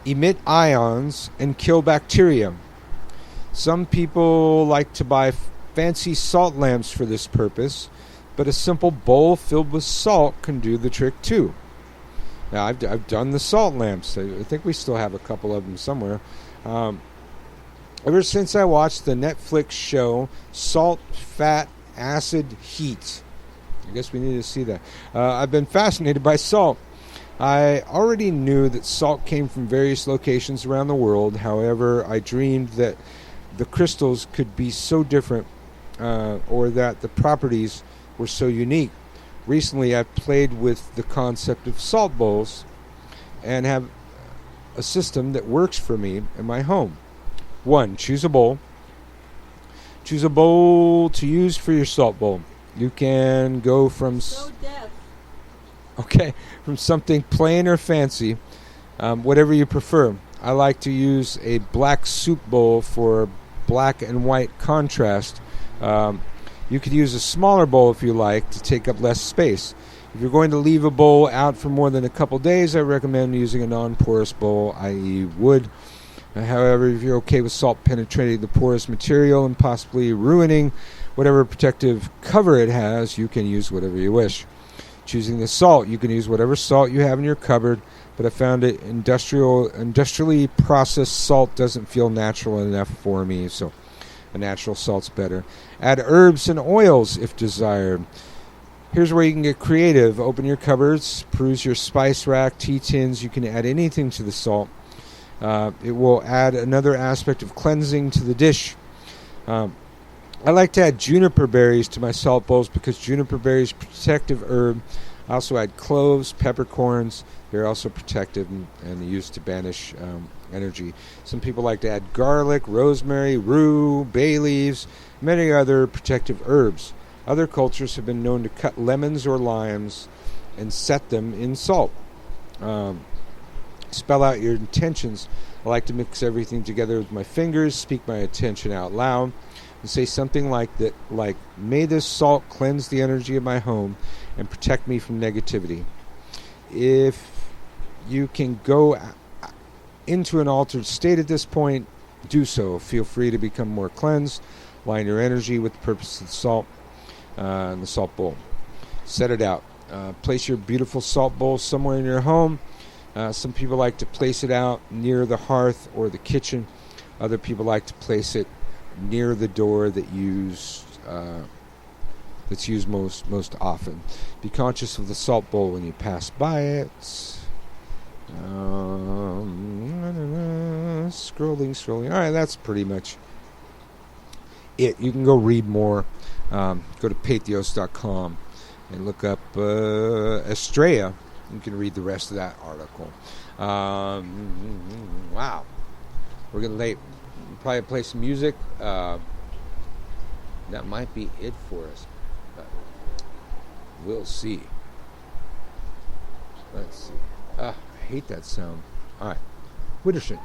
emit ions and kill bacteria. Some people like to buy fancy salt lamps for this purpose, but a simple bowl filled with salt can do the trick too. Now, I've done the salt lamps. I think we still have a couple of them somewhere. Ever since I watched the Netflix show Salt, Fat, Acid, Heat. I guess we need to see that. I've been fascinated by salt. I already knew that salt came from various locations around the world. However, I dreamed that the crystals could be so different, or that the properties were so unique. Recently, I've played with the concept of salt bowls and have a system that works for me in my home. 1. Choose a bowl. Choose a bowl to use for your salt bowl. You can go from from something plain or fancy, whatever you prefer. I like to use a black soup bowl for black and white contrast. You could use a smaller bowl if you like to take up less space. If you're going to leave a bowl out for more than a couple days, I recommend using a non-porous bowl, i.e. wood. However, if you're okay with salt penetrating the porous material and possibly ruining whatever protective cover it has, you can use whatever you wish. Choosing the salt, you can use whatever salt you have in your cupboard, but I found it industrially processed salt doesn't feel natural enough for me, so a natural salt's better. Add herbs and oils if desired. Here's where you can get creative. Open your cupboards, peruse your spice rack, tea tins. You can add anything to the salt. It will add another aspect of cleansing to the dish. I like to add juniper berries to my salt bowls because juniper berries is a protective herb. I also add cloves, peppercorns. They're also protective and used to banish energy. Some people like to add garlic, rosemary, rue, bay leaves, many other protective herbs. Other cultures have been known to cut lemons or limes and set them in salt. Spell out your intentions. I like to mix everything together with my fingers, speak my intention out loud, and say something like that, like, may this salt cleanse the energy of my home and protect me from negativity. If you can go into an altered state at this point, do so. Feel free to become more cleansed. Line your energy with the purpose of the salt and the salt bowl. Set it out. Place your beautiful salt bowl somewhere in your home. Some people like to place it out near the hearth or the kitchen. Other people like to place it near the door that's used most often. Be conscious of the salt bowl when you pass by it. Scrolling. All right, that's pretty much it. You can go read more. Go to pathos.com and look up Estrella. You can read the rest of that article. Wow. We're going to probably play some music. That might be it for us. But we'll see. Let's see. I hate that sound. All right. Widdershins.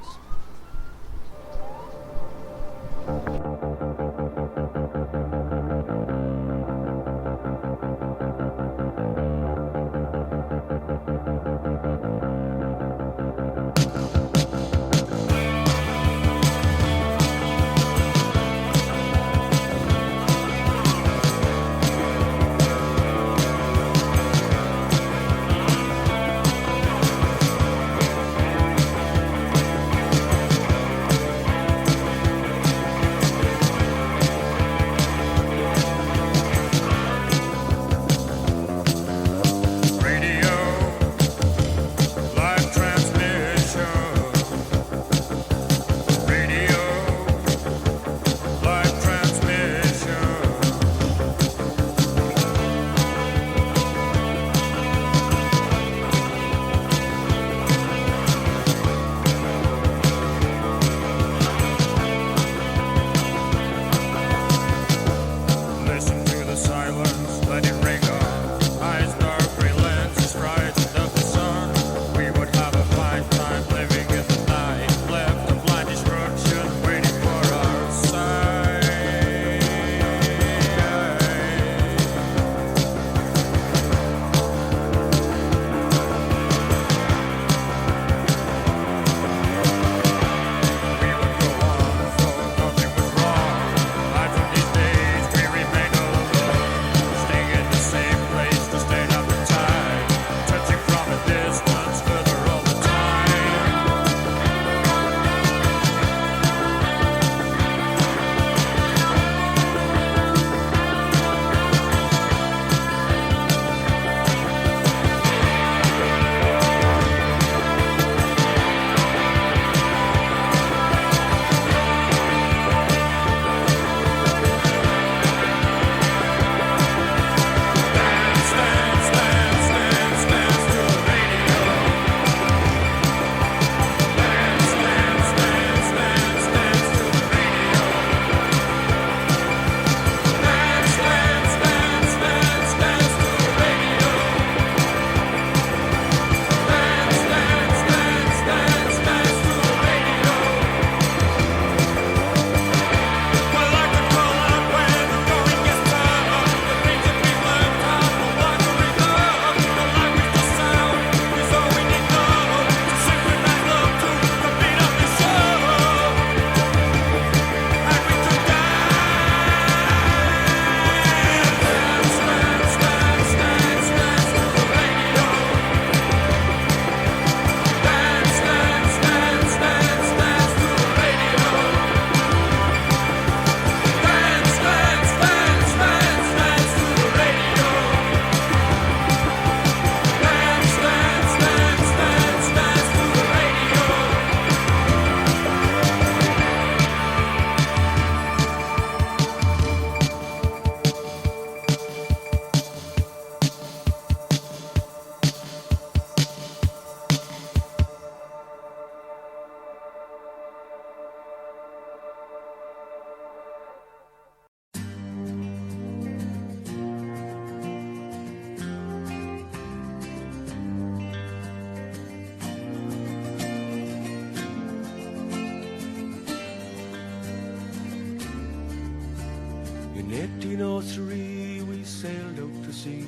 In 1803 we sailed out to sea,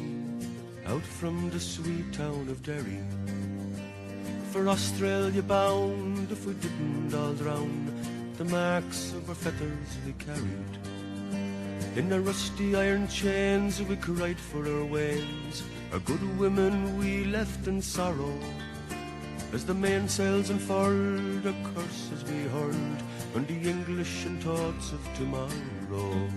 out from the sweet town of Derry. For Australia bound, if we didn't all drown, the marks of our feathers we carried. In our rusty iron chains we cried for our wains, our good women we left in sorrow. As the mainsails unfurled, our curses we heard on the English and thoughts of tomorrow.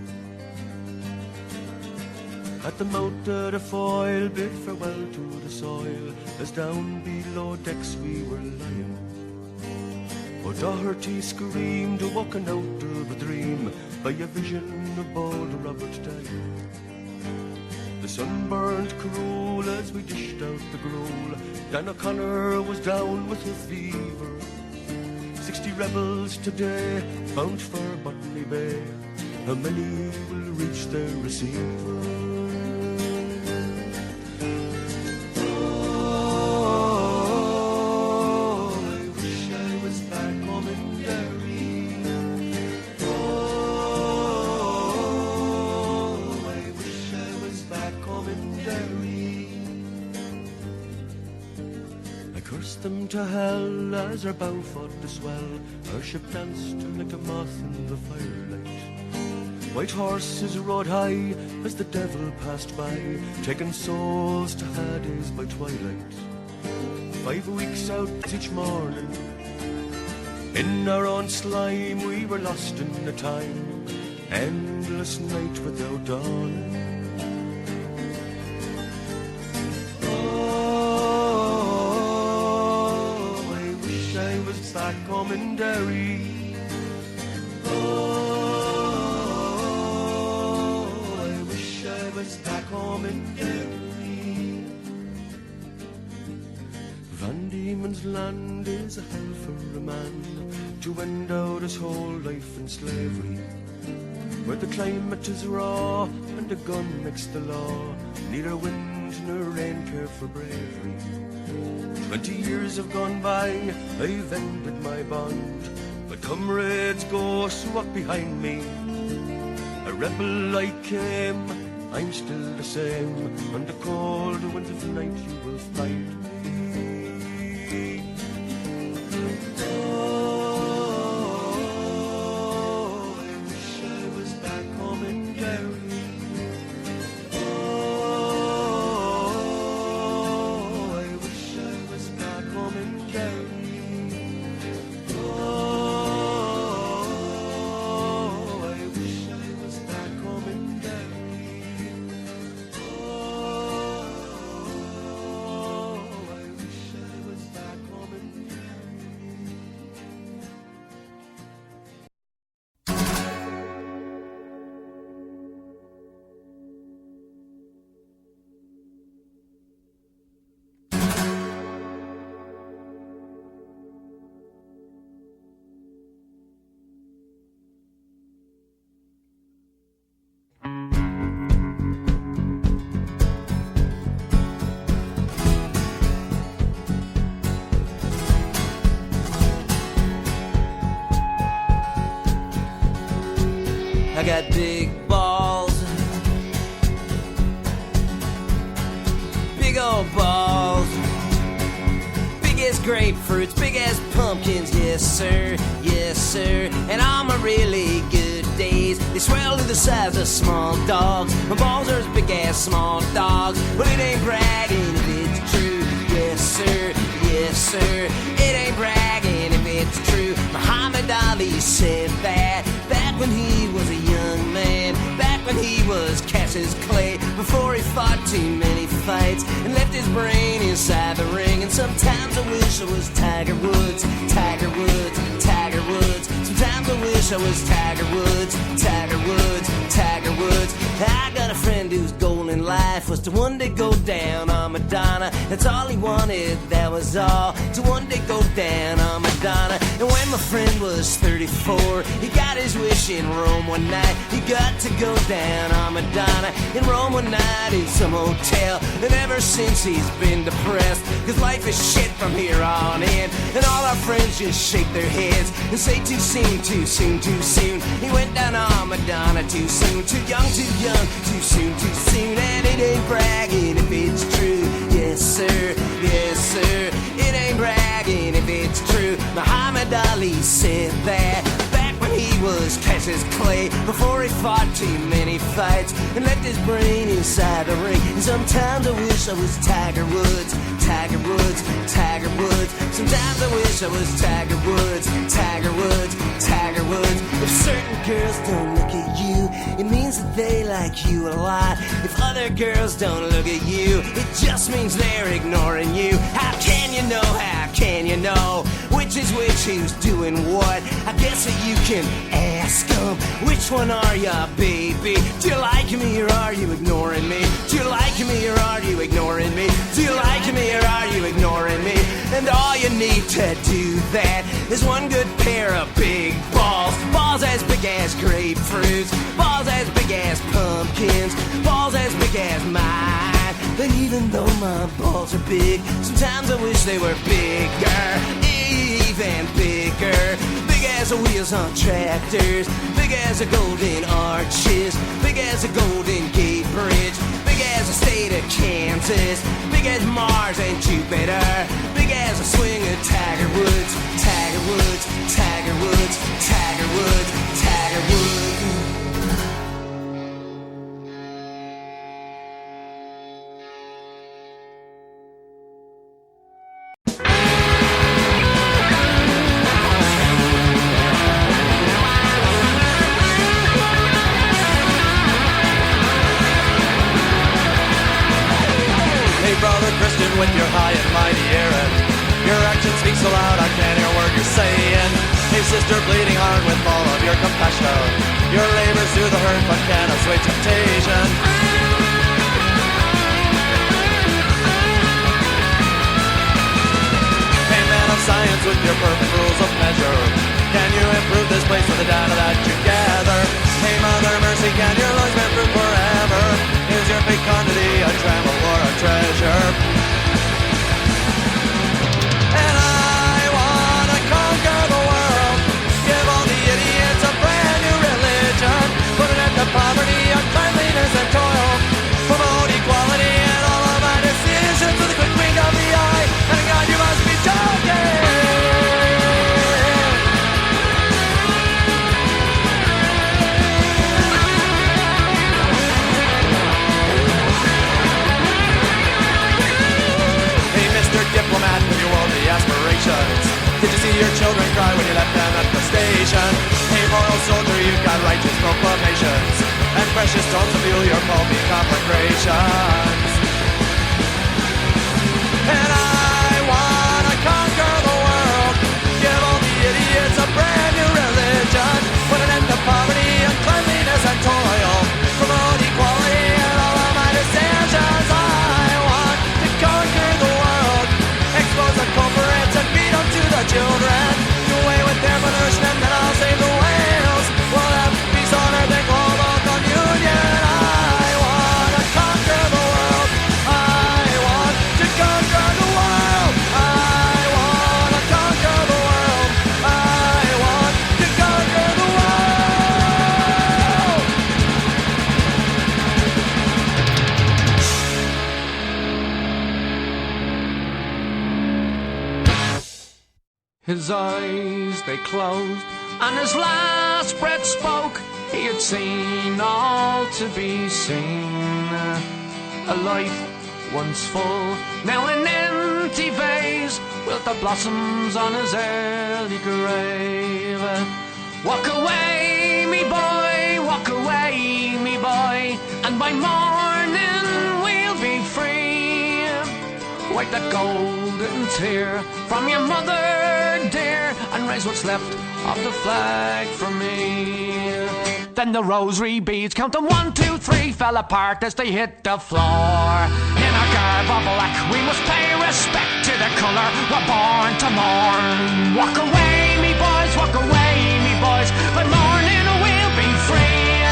At the mouth of the foil bid farewell to the soil, as down below decks we were lying. Oh, Doherty screamed, walking out of a dream, by a vision of bold Robert dying. The sun burned cruel as we dished out the gruel. Dan O'Connor was down with a fever. 60 rebels today bound for Botany Bay. How many will reach their receiver? Them to hell as our bow fought to swell. Our ship danced like a moth in the firelight. White horses rode high as the devil passed by, taking souls to Hades by twilight. 5 weeks out each morning, in our own slime we were lost in the time. Endless night without dawn. Back home in Derry. Oh, I wish I was back home in Derry. Van Diemen's Land is a hell for a man to end out his whole life in slavery, where the climate is raw and the gun makes the law. Neither wind nor rain care for bravery. 20 years have gone by, I've ended my bond. My comrades go so walk behind me. A rebel I came, I'm still the same. On the cold winds of night you will find me. Oh, I wish I was back home in Derry. I got big balls, big old balls, big as grapefruits, big as pumpkins, yes sir, and on my really good days, they swell to the size of small dogs. My balls are as big as small dogs, but it ain't bragging if it's true, yes sir, it ain't bragging if it's true. Muhammad Ali said that back when he was a young man, back when he was Cassius Clay, before he fought too many fights and left his brain inside the ring. And sometimes I wish I was Tiger Woods, Tiger Woods, Tiger Woods. Sometimes I wish I was Tiger Woods, Tiger Woods, Tiger Woods. I got a friend whose goal in life was to one day go down on Madonna. That's all he wanted, that was all, to one day go down on Madonna. And when my friend was 34, he got his wish in Rome one night. He got to go down on Madonna in Rome one night in some hotel. And ever since he's been depressed, cause life is shit from here on in. And all our friends just shake their heads and say too soon, too soon, too soon. He went down on Madonna too soon, too young, too soon, and it ain't bragging if it's true. Yes sir, it ain't bragging if it's true. Muhammad Ali said that back when he was Cassius Clay, before he fought too many fights and left his brain inside the ring. And sometimes I wish I was Tiger Woods, Tiger Woods, Tiger Woods. Sometimes I wish I was Tiger Woods, Tiger Woods, Tiger Woods. If certain girls don't look at you, it means that they like you a lot. If other girls don't look at you, it just means they're ignoring you. How can you know, how can you know which is which, who's doing what? I guess that you can ask them, which one are ya, baby? Do you like me or are you ignoring me? Do you like me or are you ignoring me? Do you like me or are you ignoring me? And all you need to do that is one good pair of big balls. Balls as big as grapefruits, balls as big as pumpkins, balls as big as mine. But even though my balls are big, sometimes I wish they were bigger, even bigger. Big as the wheels on tractors, big as the golden arches, big as the Golden Gate Bridge, big as the state of Kansas, big as Mars and Jupiter, big as a swing of Tiger Woods, Tiger Woods, Tiger Woods, Tiger Woods, Tiger Woods. Brother Christian, with your high and mighty errand, your action speaks so loud I can't hear a word you're saying. Hey sister, bleeding heart, with all of your compassion, your labors through the hurt but can't assuage temptation. Hey man of science, with your perfect rules of measure, can you improve this place with the data that you gather? Hey Mother Mercy, can your lungs bear fruit forever? Is your fecundity a trammel or a treasure? And I wanna conquer the world, give all the idiots a brand new religion, put an end to poverty, uncleanliness and toil, promote equality in all of my decisions with a quick wink of the eye, and God, you must be joking. Diplomat with your worldly aspirations, did you see your children cry when you left them at the station? Hey moral soldier, you've got righteous proclamations and precious stones to fuel your pulpy conflagrations. And I wanna conquer the world, give all the idiots a brand new religion, put an end to poverty, uncleanliness and toil, promote equality in all of my decisions. I want to conquer the world, expose the culprits and beat them to the children, do away with their pollution and then I'll save the whales. We'll have peace on earth and global communion. I want to conquer the world, I want to conquer the world, I want to conquer the world, I want to conquer the world. His eyes, they closed, and his last breath spoke. He had seen all to be seen. A life once full, now an empty vase, wilt the blossoms on his early grave. Walk away, me boy, walk away, me boy, and by morning we'll be free. Wipe that golden tear from your mother dear, and raise what's left of the flag for me. Then the rosary beads, count them 1, 2, 3, fell apart as they hit the floor. In our garb of black, we must pay respect to the colour we're born to mourn. Walk away, me boys, walk away, me boys, by morning we'll be free.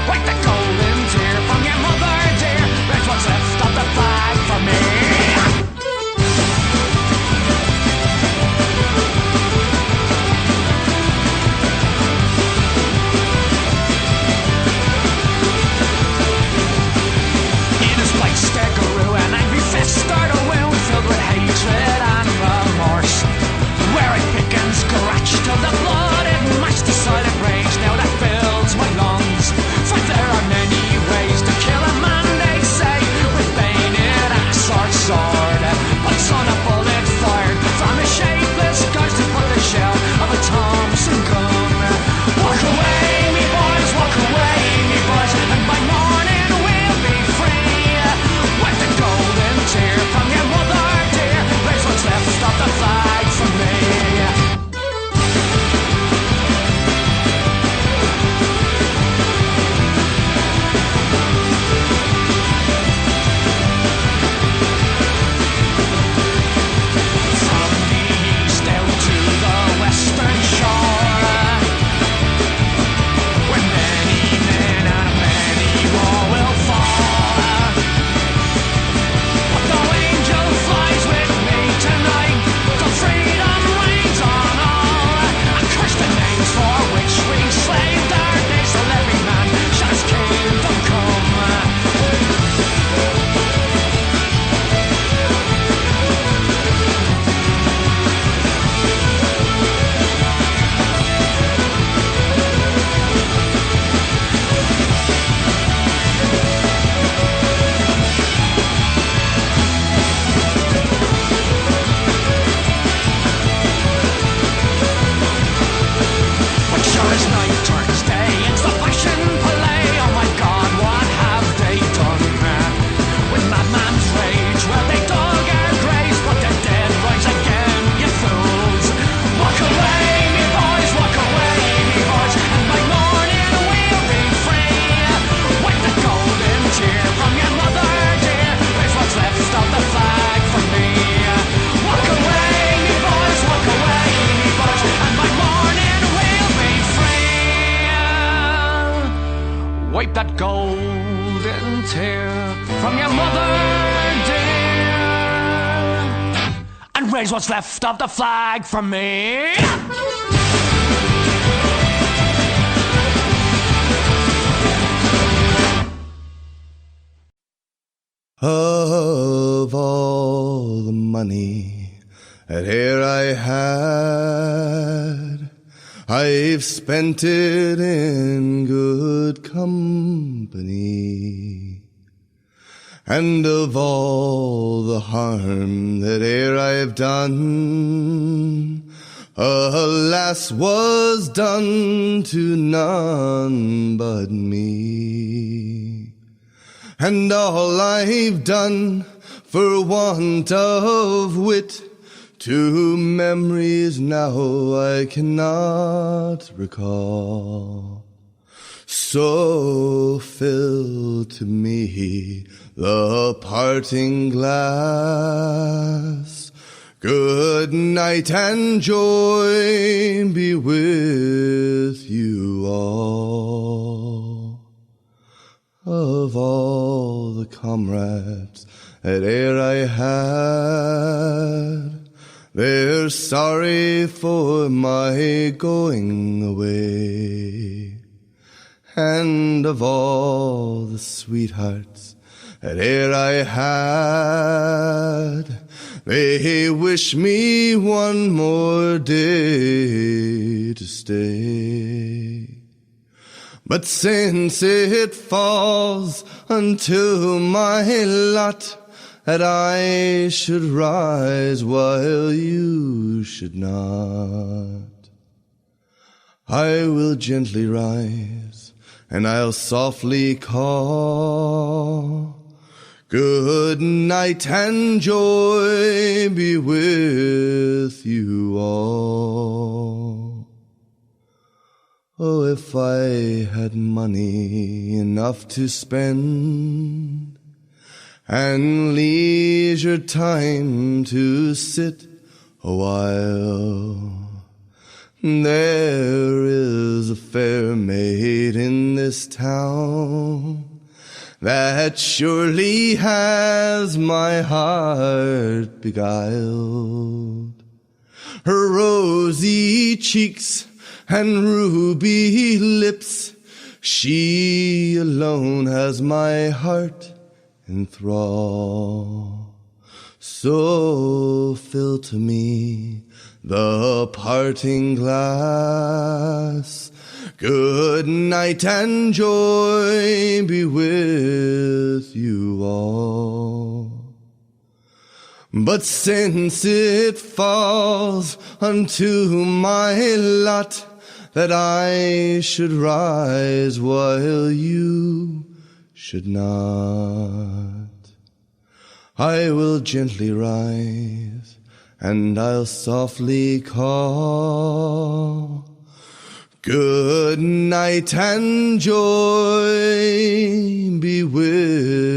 Wipe the golden tear from your mother dear, raise what's left of the flag for me. Wipe that golden tear from your mother, dear, and raise what's left of the flag for me. Of all the money that e'er I had, I've spent it in good company. And of all the harm that e'er I've done, alas, was done to none but me. And all I've done for want of wit, to memories now I cannot recall. So fill to me the parting glass. Good night and joy be with you all. Of all the comrades that e'er I had, they're sorry for my going away. And of all the sweethearts that e'er I had, they wish me one more day to stay. But since it falls unto my lot that I should rise while you should not, I will gently rise and I'll softly call. Good night and joy be with you all. Oh, if I had money enough to spend, and leisure time to sit a while, there is a fair maid in this town that surely has my heart beguiled. Her rosy cheeks and ruby lips, she alone has my heart in thrall. So fill to me the parting glass. Good night and joy be with you all. But since it falls unto my lot that I should rise while you should not, I will gently rise and I'll softly call. Good night and joy be with